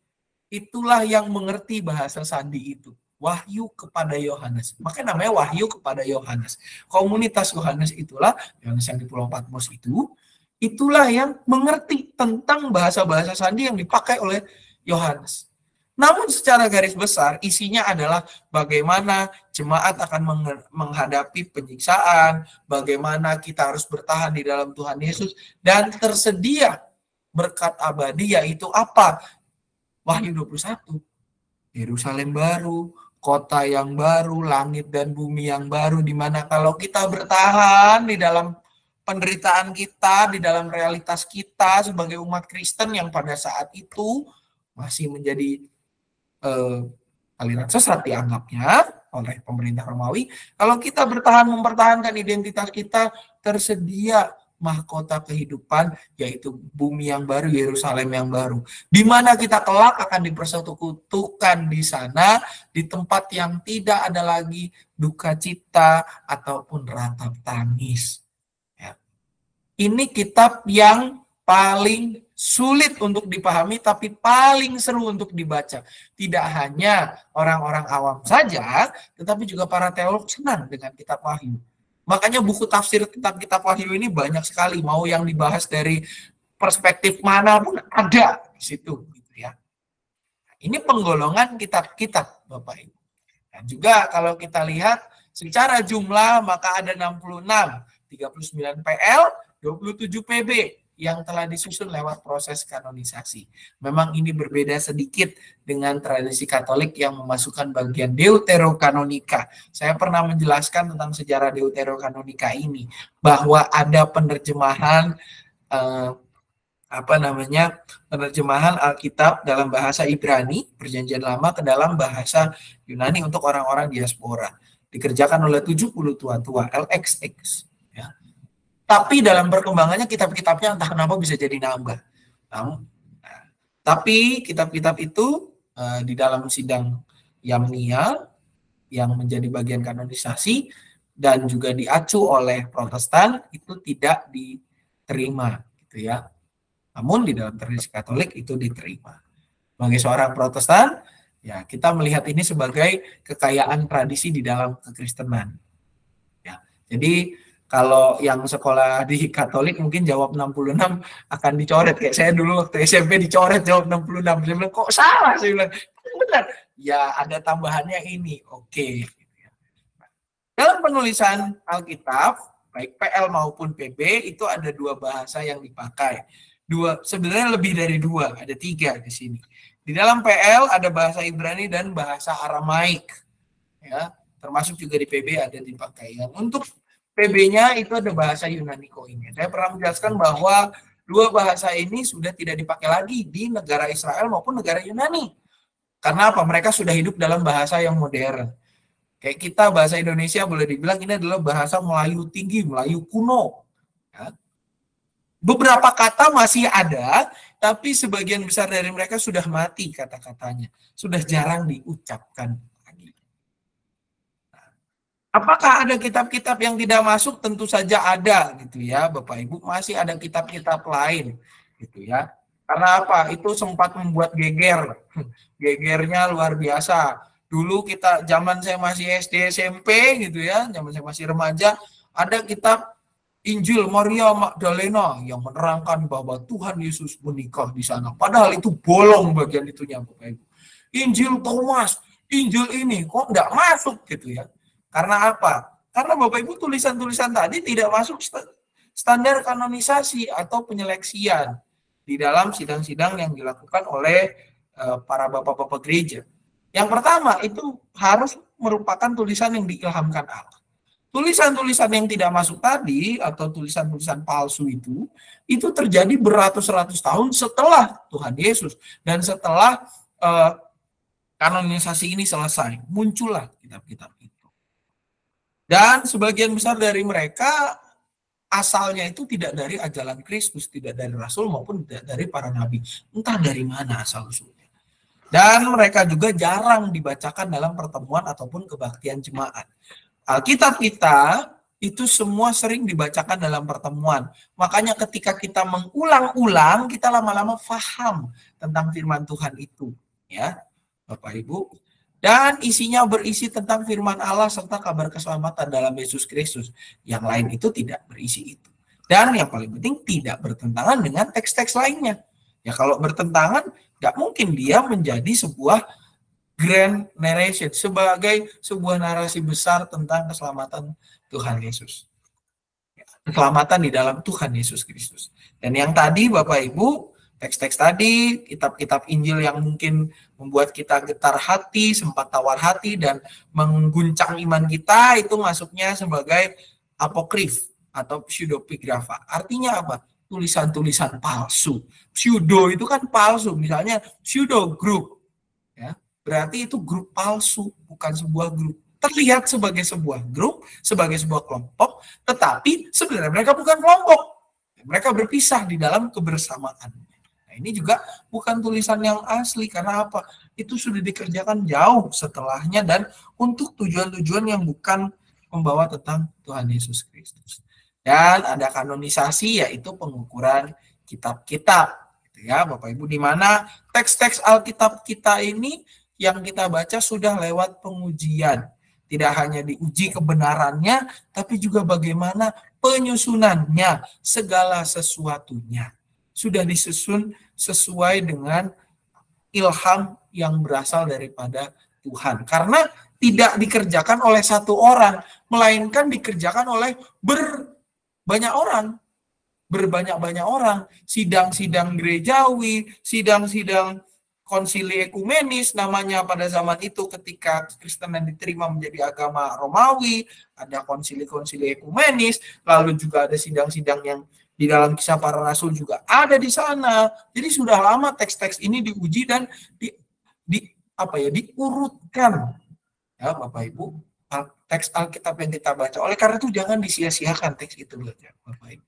itulah yang mengerti bahasa sandi itu. Wahyu kepada Yohanes. Maka namanya Wahyu kepada Yohanes. Komunitas Yohanes itulah, Yohanes yang di Pulau Patmos itu, itulah yang mengerti tentang bahasa-bahasa sandi yang dipakai oleh Yohanes. Namun secara garis besar isinya adalah bagaimana jemaat akan menghadapi penyiksaan, bagaimana kita harus bertahan di dalam Tuhan Yesus, dan tersedia berkat abadi, yaitu apa? Wahyu 21. Yerusalem baru, kota yang baru, langit dan bumi yang baru, di mana kalau kita bertahan di dalam penderitaan kita, di dalam realitas kita sebagai umat Kristen yang pada saat itu masih menjadi aliran sesat dianggapnya oleh pemerintah Romawi, kalau kita bertahan mempertahankan identitas kita, tersedia mahkota kehidupan, yaitu bumi yang baru, Yerusalem yang baru, di mana kita kelak akan dipersekutukan di sana, di tempat yang tidak ada lagi duka cita ataupun ratap tangis. Ya. Ini kitab yang paling sulit untuk dipahami tapi paling seru untuk dibaca. Tidak hanya orang-orang awam saja, tetapi juga para teolog senang dengan kitab Wahyu. Makanya buku tafsir tentang kitab Wahyu ini banyak sekali, mau yang dibahas dari perspektif mana pun ada di situ gitu ya. Ini penggolongan kitab-kitab Bapak Ibu. Dan juga kalau kita lihat secara jumlah maka ada 66, 39 PL, 27 PB yang telah disusun lewat proses kanonisasi. Memang ini berbeda sedikit dengan tradisi Katolik yang memasukkan bagian Deuterokanonika. Saya pernah menjelaskan tentang sejarah Deuterokanonika ini, bahwa ada penerjemahan penerjemahan Alkitab dalam bahasa Ibrani, Perjanjian Lama, ke dalam bahasa Yunani untuk orang-orang diaspora. Dikerjakan oleh 70 tua-tua, LXX. Ya. Tapi dalam perkembangannya kitab-kitabnya entah kenapa bisa jadi nambah. Tapi kitab-kitab itu di dalam sidang Yamnia yang menjadi bagian kanonisasi dan juga diacu oleh Protestan itu tidak diterima, gitu ya. Namun di dalam tradisi Katolik itu diterima. Sebagai seorang Protestan, ya kita melihat ini sebagai kekayaan tradisi di dalam kekristenan. Ya, jadi kalau yang sekolah di Katolik mungkin jawab 66 akan dicoret. Kayak saya dulu waktu SMP dicoret jawab 66. Saya bilang, kok salah? Saya bilang, benar. Ya ada tambahannya ini. Oke. Dalam penulisan Alkitab, baik PL maupun PB, itu ada dua bahasa yang dipakai. Sebenarnya lebih dari dua, ada 3 di sini. Di dalam PL ada bahasa Ibrani dan bahasa Aramaik. Ya, termasuk juga di PB ada dipakai. Yang untuk PB-nya itu ada bahasa Yunani Koine. Saya pernah menjelaskan bahwa dua bahasa ini sudah tidak dipakai lagi di negara Israel maupun negara Yunani. Karena apa? Mereka sudah hidup dalam bahasa yang modern. Kayak kita bahasa Indonesia boleh dibilang ini adalah bahasa Melayu tinggi, Melayu kuno. Ya. Beberapa kata masih ada, tapi sebagian besar dari mereka sudah mati kata-katanya. Sudah jarang diucapkan. Apakah ada kitab-kitab yang tidak masuk? Tentu saja ada, gitu ya, Bapak Ibu. Masih ada kitab-kitab lain, gitu ya. Karena apa? Itu sempat membuat geger. Gegernya luar biasa. Dulu kita, zaman saya masih SD, SMP, gitu ya, zaman saya masih remaja, ada kitab Injil Maria Magdalena yang menerangkan bahwa Tuhan Yesus menikah di sana. Padahal itu bolong bagian itunya, Bapak Ibu. Injil Thomas, Injil ini kok enggak masuk, gitu ya. Karena apa? Karena Bapak Ibu tulisan-tulisan tadi tidak masuk standar kanonisasi atau penyeleksian di dalam sidang-sidang yang dilakukan oleh para bapak-bapak gereja. Yang pertama itu harus merupakan tulisan yang diilhamkan Allah. Tulisan-tulisan yang tidak masuk tadi atau tulisan-tulisan palsu itu terjadi beratus-ratus tahun setelah Tuhan Yesus dan setelah kanonisasi ini selesai. Muncullah kitab-kitab itu. Dan sebagian besar dari mereka asalnya itu tidak dari ajaran Kristus, tidak dari Rasul maupun tidak dari para nabi. Entah dari mana asal-usulnya. Dan mereka juga jarang dibacakan dalam pertemuan ataupun kebaktian jemaat. Alkitab kita itu semua sering dibacakan dalam pertemuan. Makanya ketika kita mengulang-ulang, kita lama-lama paham tentang firman Tuhan itu. Ya, Bapak Ibu. Dan isinya berisi tentang firman Allah serta kabar keselamatan dalam Yesus Kristus. Yang lain itu tidak berisi itu. Dan yang paling penting tidak bertentangan dengan teks-teks lainnya. Ya kalau bertentangan, nggak mungkin dia menjadi sebuah grand narration, sebagai sebuah narasi besar tentang keselamatan Tuhan Yesus. Keselamatan di dalam Tuhan Yesus Kristus. Dan yang tadi Bapak Ibu, teks-teks tadi, kitab-kitab Injil yang mungkin membuat kita getar hati, sempat tawar hati, dan mengguncang iman kita, itu masuknya sebagai apokrif atau pseudepigrafa. Artinya apa? Tulisan-tulisan palsu. Pseudo itu kan palsu, misalnya pseudo group. Ya, berarti itu grup palsu, bukan sebuah grup. Terlihat sebagai sebuah grup, sebagai sebuah kelompok, tetapi sebenarnya mereka bukan kelompok. Mereka berpisah di dalam kebersamaan. Nah, ini juga bukan tulisan yang asli, karena apa? Itu sudah dikerjakan jauh setelahnya dan untuk tujuan-tujuan yang bukan membawa tentang Tuhan Yesus Kristus. Dan ada kanonisasi, yaitu pengukuran kitab-kitab. Gitu ya Bapak Ibu, di mana teks-teks Alkitab kita ini yang kita baca sudah lewat pengujian. Tidak hanya diuji kebenarannya, tapi juga bagaimana penyusunannya, segala sesuatunya. Sudah disusun sesuai dengan ilham yang berasal daripada Tuhan. Karena tidak dikerjakan oleh satu orang, melainkan dikerjakan oleh berbanyak orang. Berbanyak-banyak orang. Sidang-sidang gerejawi, sidang-sidang konsili ekumenis namanya pada zaman itu ketika Kristenan diterima menjadi agama Romawi, ada konsili-konsili ekumenis, lalu juga ada sidang-sidang yang di dalam Kisah Para Rasul juga ada di sana. Jadi sudah lama teks-teks ini diuji dan diurutkan. Ya, Bapak Ibu, teks Alkitab yang kita baca. Oleh karena itu jangan disia-siakan teks itu, Bapak Ibu.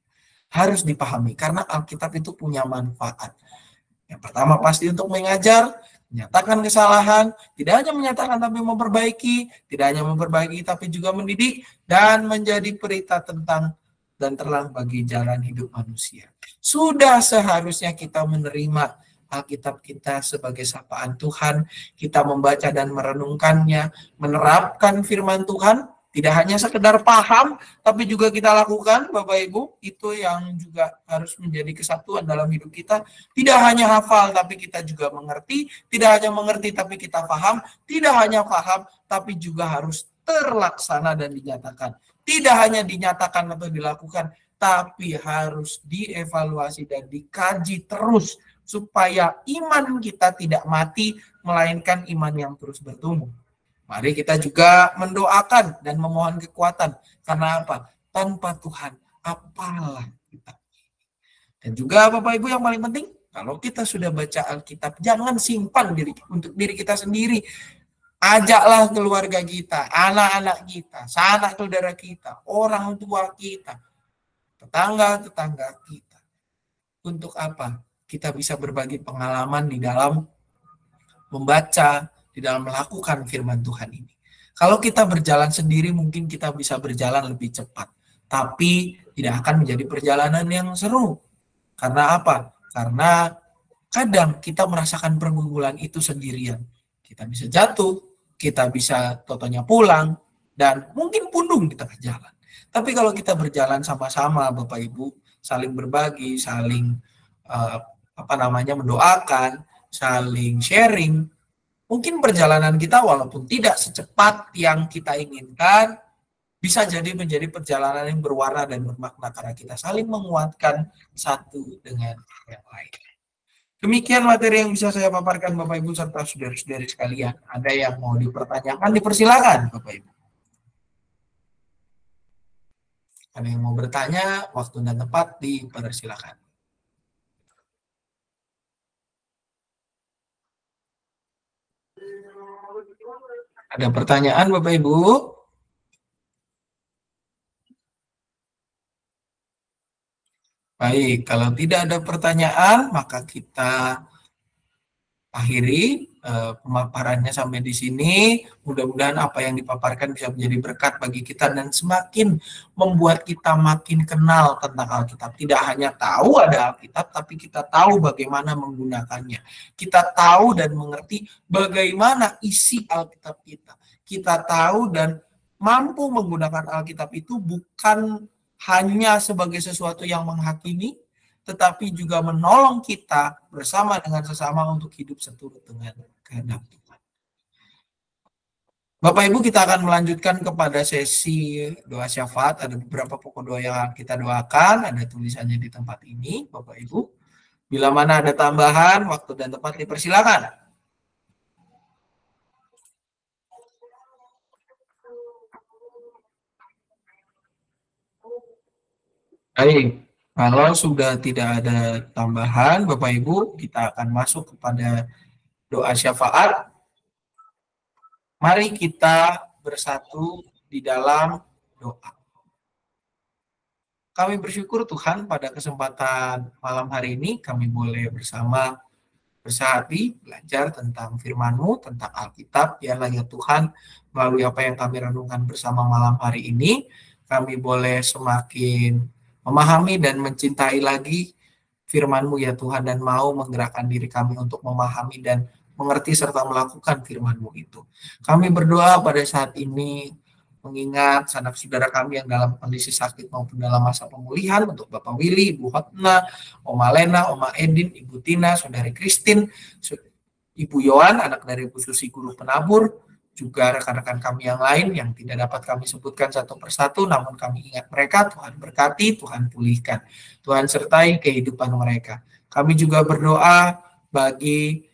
Harus dipahami karena Alkitab itu punya manfaat. Yang pertama pasti untuk mengajar, menyatakan kesalahan, tidak hanya menyatakan tapi memperbaiki, tidak hanya memperbaiki tapi juga mendidik dan menjadi pelita tentang dan terang bagi jalan hidup manusia. Sudah seharusnya kita menerima Alkitab kita sebagai sapaan Tuhan, kita membaca dan merenungkannya, menerapkan firman Tuhan, tidak hanya sekedar paham, tapi juga kita lakukan, Bapak Ibu, itu yang juga harus menjadi kesatuan dalam hidup kita. Tidak hanya hafal, tapi kita juga mengerti, tidak hanya mengerti, tapi kita paham, tidak hanya paham, tapi juga harus terlaksana dan dinyatakan. Tidak hanya dinyatakan atau dilakukan, tapi harus dievaluasi dan dikaji terus, supaya iman kita tidak mati, melainkan iman yang terus bertumbuh. Mari kita juga mendoakan dan memohon kekuatan. Karena apa? Tanpa Tuhan, apalah kita. Dan juga Bapak Ibu yang paling penting, kalau kita sudah baca Alkitab, jangan simpan untuk diri kita sendiri. Ajaklah keluarga kita, anak-anak kita, sanak saudara kita, orang tua kita, tetangga-tetangga kita. Untuk apa? Kita bisa berbagi pengalaman di dalam membaca, di dalam melakukan firman Tuhan ini. Kalau kita berjalan sendiri mungkin kita bisa berjalan lebih cepat. Tapi tidak akan menjadi perjalanan yang seru. Karena apa? Karena kadang kita merasakan pergumulan itu sendirian. Kita bisa jatuh, kita bisa totonya pulang, dan mungkin pundung di tengah jalan. Tapi kalau kita berjalan sama-sama Bapak Ibu, saling berbagi, saling mendoakan, saling sharing, mungkin perjalanan kita walaupun tidak secepat yang kita inginkan, bisa jadi menjadi perjalanan yang berwarna dan bermakna karena kita saling menguatkan satu dengan yang lain. Demikian materi yang bisa saya paparkan Bapak Ibu serta saudara-saudari sekalian. Ada yang mau dipertanyakan, dipersilakan Bapak Ibu. Ada yang mau bertanya, waktu dan tempat dipersilakan. Ada pertanyaan Bapak Ibu? Baik, kalau tidak ada pertanyaan, maka kita akhiri pemaparannya sampai di sini. Mudah-mudahan apa yang dipaparkan bisa menjadi berkat bagi kita dan semakin membuat kita makin kenal tentang Alkitab. Tidak hanya tahu ada Alkitab, tapi kita tahu bagaimana menggunakannya. Kita tahu dan mengerti bagaimana isi Alkitab kita. Kita tahu dan mampu menggunakan Alkitab itu bukan hanya sebagai sesuatu yang menghakimi, tetapi juga menolong kita bersama dengan sesama untuk hidup seturut dengan kehendak Tuhan. Bapak Ibu, kita akan melanjutkan kepada sesi doa syafaat. Ada beberapa pokok doa yang kita doakan, ada tulisannya di tempat ini, Bapak Ibu. Bila mana ada tambahan, waktu dan tempat dipersilakan. Baik. Kalau sudah tidak ada tambahan, Bapak Ibu, kita akan masuk kepada doa syafaat. Mari kita bersatu di dalam doa. Kami bersyukur Tuhan pada kesempatan malam hari ini kami boleh bersama bersehati, belajar tentang firman-Mu, tentang Alkitab. Biarlah ya Tuhan, melalui apa yang kami renungkan bersama malam hari ini, kami boleh semakin memahami dan mencintai lagi firman-Mu ya Tuhan, dan mau menggerakkan diri kami untuk memahami dan mengerti serta melakukan firman-Mu itu. Kami berdoa pada saat ini mengingat sanak saudara kami yang dalam kondisi sakit maupun dalam masa pemulihan, untuk Bapak Willy, Ibu Hotna, Oma Lena, Oma Edin, Ibu Tina, Saudari Christine, Ibu Yohan, anak dari Bu Susi guru penabur, juga rekan-rekan kami yang lain yang tidak dapat kami sebutkan satu persatu, namun kami ingat mereka. Tuhan berkati, Tuhan pulihkan, Tuhan sertai kehidupan mereka. Kami juga berdoa bagi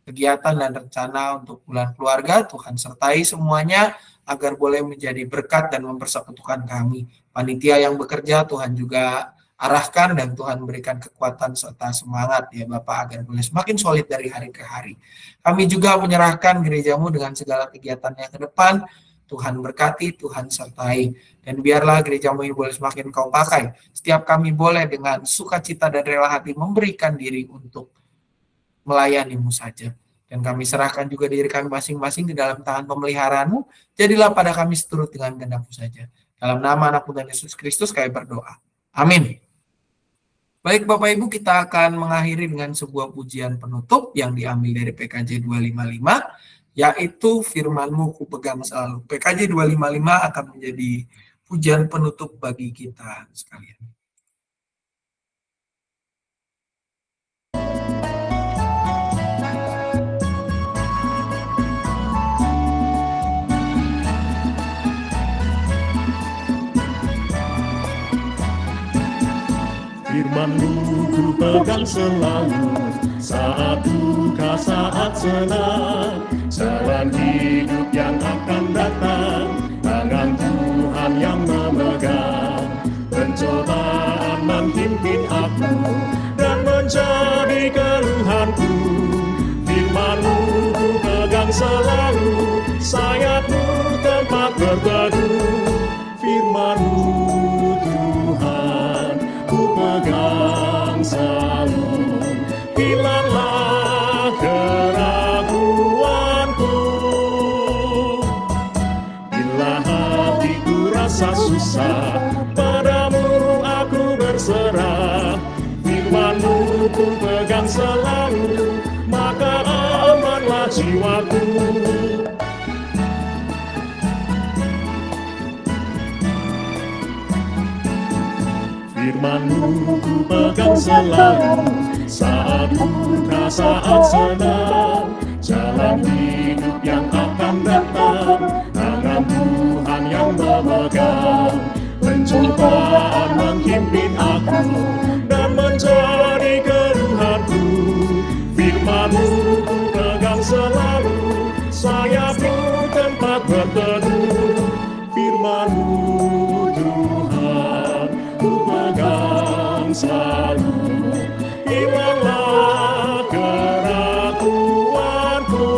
kegiatan dan rencana untuk bulan keluarga, Tuhan sertai semuanya agar boleh menjadi berkat dan mempersekutukan kami. Panitia yang bekerja Tuhan juga arahkan dan Tuhan berikan kekuatan serta semangat ya Bapak, agar boleh semakin solid dari hari ke hari. Kami juga menyerahkan gerejamu dengan segala kegiatannya ke depan. Tuhan berkati, Tuhan sertai, dan biarlah gerejamu ini boleh semakin kau pakai. Setiap kami boleh dengan sukacita dan rela hati memberikan diri untuk melayani-Mu saja. Dan kami serahkan juga diri kami masing-masing di dalam tangan pemeliharaan-Mu. Jadilah pada kami seturut dengan kehendak-Mu saja. Dalam nama Anak Tuhan Yesus Kristus kami berdoa. Amin. Baik Bapak Ibu, kita akan mengakhiri dengan sebuah pujian penutup yang diambil dari PKJ 255, yaitu firman-Mu ku pegang selalu. PKJ 255 akan menjadi pujian penutup bagi kita sekalian. Firman-Mu ku pegang selalu, saat duka, saat senang, jalan hidup yang akan datang, tangan Tuhan yang memegang. Pencobaan menghimpit aku dan menjadi keluhanku, firman-Mu ku pegang selalu, sayap-Mu tempat berteduh. Firman-Mu Tuhan ku pegang selalu, hilanglah keraguanku. Bila hatiku rasa susah, padamu aku berserah. Firman-Mu ku pegang selalu, maka amanlah jiwaku. Firman-Mu ku pegang selalu, saat duka, saat senang, jalan hidup yang akan datang, tangan Tuhan yang memegang. Pencobaan menghimpit aku dan menjadi keluhanku, firman-Mu ku pegang selalu, sayap-Mu tempat berteduh. Firman-Mu Tuhan ku pegang selalu, hilanglah keraguanku.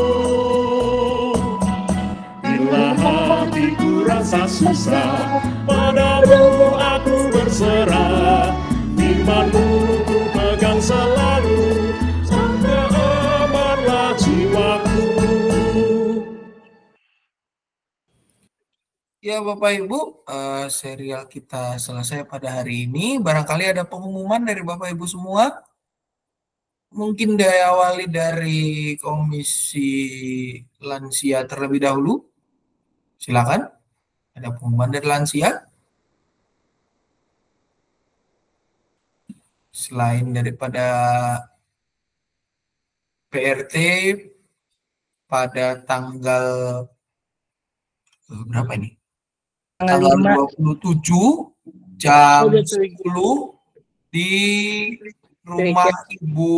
Bila hatiku rasa susah, padamu aku berserah. Firman-Mu ku pegang selalu, sampai amanlah jiwaku. Ya Bapak Ibu, serial kita selesai pada hari ini. Barangkali ada pengumuman dari Bapak Ibu semua. Mungkin diawali dari Komisi Lansia terlebih dahulu. Silakan. Ada pengumuman dari lansia. Selain daripada PRT pada tanggal berapa ini? Tanggal 27 jam 10 di rumah Ibu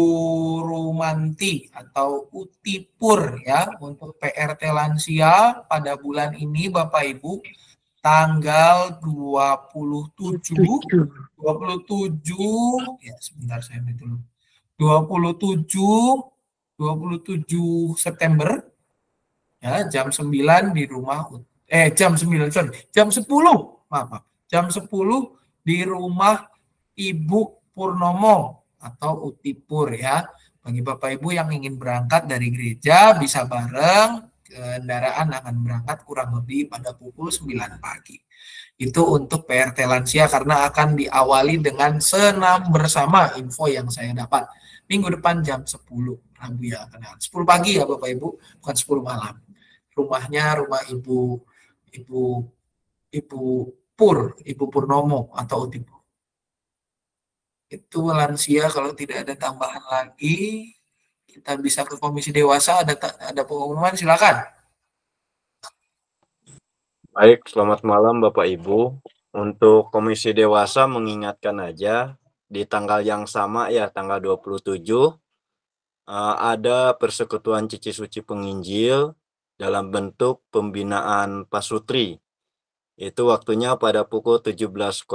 Rumanti atau Utipur ya, untuk PRT lansia pada bulan ini Bapak Ibu, tanggal 27 ya, sebentar saya ambil dulu. 27 September ya, jam 9 di rumah jam 10 di rumah Ibu Purnomo atau Utipur ya. Bagi Bapak Ibu yang ingin berangkat dari gereja bisa bareng kendaraan akan berangkat kurang lebih pada pukul 9 pagi. Itu untuk PRT lansia karena akan diawali dengan senam bersama, info yang saya dapat. Minggu depan jam 10 Rabu ya, 10 pagi ya Bapak Ibu, bukan 10 malam. Rumahnya rumah Ibu Purnomo atau Ibu. Itu lansia. Kalau tidak ada tambahan lagi, kita bisa ke Komisi Dewasa. Ada pengumuman, silakan. Baik, selamat malam Bapak Ibu. Untuk Komisi Dewasa mengingatkan aja di tanggal yang sama ya, tanggal 27 ada persekutuan Cici Suci Penginjil dalam bentuk pembinaan Pasutri. Itu waktunya pada pukul 17.00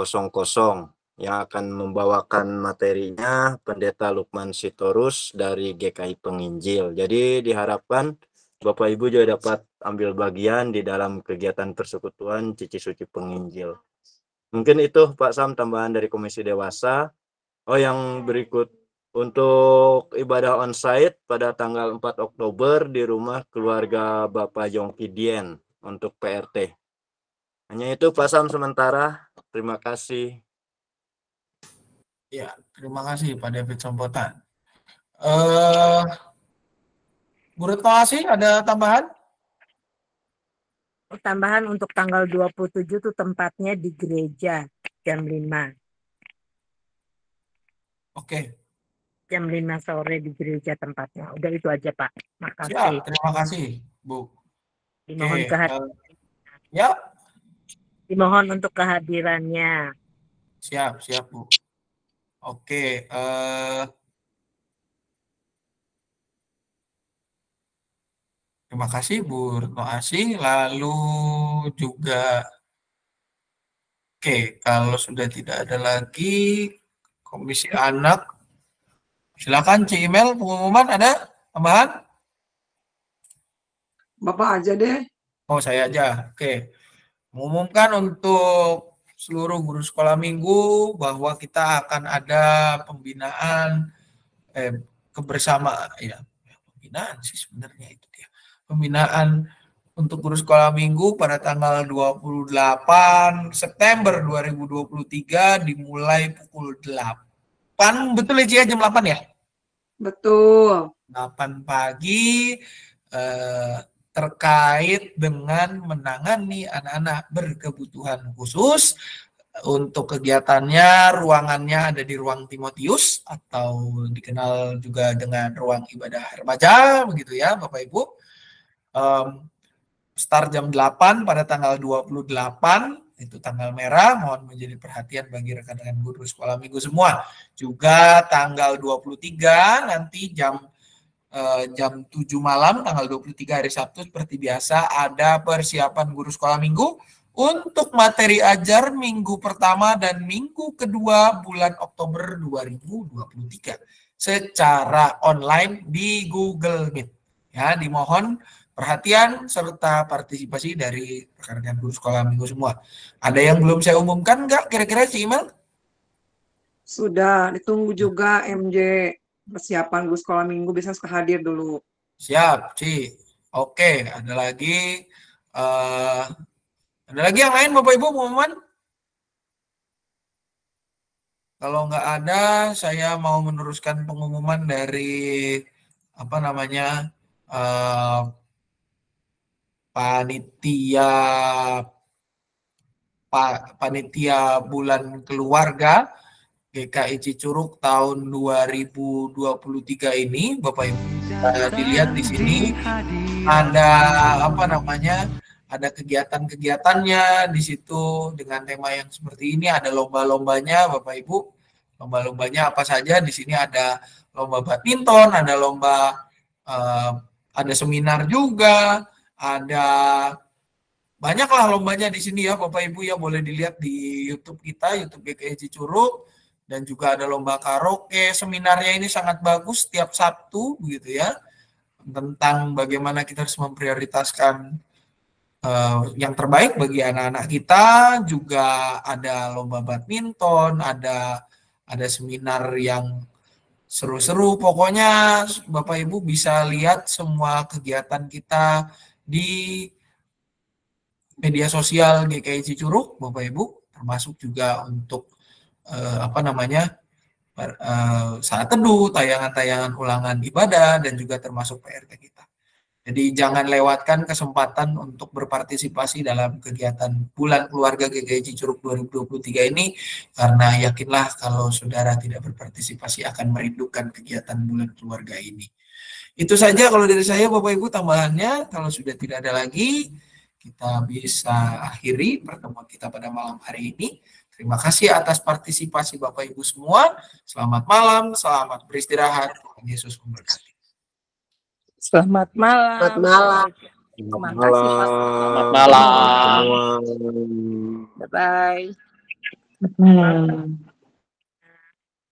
yang akan membawakan materinya Pendeta Lukman Sitorus dari GKI Penginjil. Jadi diharapkan Bapak Ibu juga dapat ambil bagian di dalam kegiatan persekutuan Cici Suci Penginjil. Mungkin itu Pak Sam tambahan dari Komisi Dewasa. Oh, yang berikut untuk ibadah onsite pada tanggal 4 Oktober di rumah keluarga Bapak Yongki Dien untuk PRT. Hanya itu Pak Sam sementara. Terima kasih. Ya, terima kasih Pak David Sompotan. Bu Retno Asih, ada tambahan? Tambahan untuk tanggal 27 itu tempatnya di gereja jam 5. Oke. Jam 5 sore di gereja tempatnya. Udah itu aja Pak. Makasih. Siap, terima kasih Bu. Dimohon Ya. Dimohon untuk kehadirannya. Siap Bu. Oke, terima kasih Bu Retno Asih. Lalu juga, oke, kalau sudah tidak ada lagi Komisi Anak, silakan Cimel, pengumuman ada tambahan? Bapak aja deh. Oh, saya aja. Oke, mengumumkan untuk seluruh guru sekolah minggu bahwa kita akan ada pembinaan kebersamaan, ya pembinaan sih sebenarnya itu dia. Pembinaan untuk guru sekolah minggu pada tanggal 28 September 2023 dimulai pukul 8. Betul ya Cia, jam 8 ya? Betul. 8 pagi terkait dengan menangani anak-anak berkebutuhan khusus. Untuk kegiatannya, ruangannya ada di ruang Timotius atau dikenal juga dengan ruang ibadah remaja, begitu ya Bapak Ibu. Start jam 8 pada tanggal 28, itu tanggal merah, mohon menjadi perhatian bagi rekan-rekan guru sekolah minggu semua. Juga tanggal 23 nanti jam 7 malam, tanggal 23 hari Sabtu seperti biasa ada persiapan guru sekolah minggu untuk materi ajar minggu pertama dan minggu kedua bulan Oktober 2023 secara online di Google Meet. Ya, dimohon perhatian serta partisipasi dari rekan-rekan guru sekolah minggu semua. Ada yang belum saya umumkan nggak kira-kira si email? Sudah, ditunggu juga MJ. Persiapan guru sekolah minggu bisa hadir dulu. Siap, Ci. Oke, ada lagi yang lain Bapak Ibu pengumuman? Kalau nggak ada, saya mau meneruskan pengumuman dari panitia bulan keluarga GKI Cicurug tahun 2023 ini, Bapak Ibu dilihat di sini ada ada kegiatan-kegiatannya di situ dengan tema yang seperti ini. Ada lomba-lombanya, Bapak Ibu. Lomba-lombanya apa saja? Di sini ada lomba badminton, ada lomba, ada seminar juga, ada banyaklah lombanya di sini ya, Bapak Ibu ya. Boleh dilihat di YouTube kita, YouTube GKI Cicurug. Dan juga ada lomba karaoke. Seminarnya ini sangat bagus setiap Sabtu begitu ya, tentang bagaimana kita harus memprioritaskan yang terbaik bagi anak-anak kita. Juga ada lomba badminton, ada seminar yang seru-seru. Pokoknya Bapak Ibu bisa lihat semua kegiatan kita di media sosial GKI Cicurug, Bapak Ibu, termasuk juga untuk saat teduh, tayangan-tayangan ulangan ibadah, dan juga termasuk PRT kita. Jadi jangan lewatkan kesempatan untuk berpartisipasi dalam kegiatan Bulan Keluarga GKI Cicurug 2023 ini, karena yakinlah kalau saudara tidak berpartisipasi akan merindukan kegiatan Bulan Keluarga ini. Itu saja kalau dari saya, Bapak Ibu, tambahannya. Kalau sudah tidak ada lagi, kita bisa akhiri pertemuan kita pada malam hari ini. Terima kasih atas partisipasi Bapak Ibu semua. Selamat malam, selamat beristirahat. Tuhan Yesus memberkati. Selamat malam. Selamat malam. Terima kasih, Pak. Selamat malam. Semua. Bye-bye. Hmm.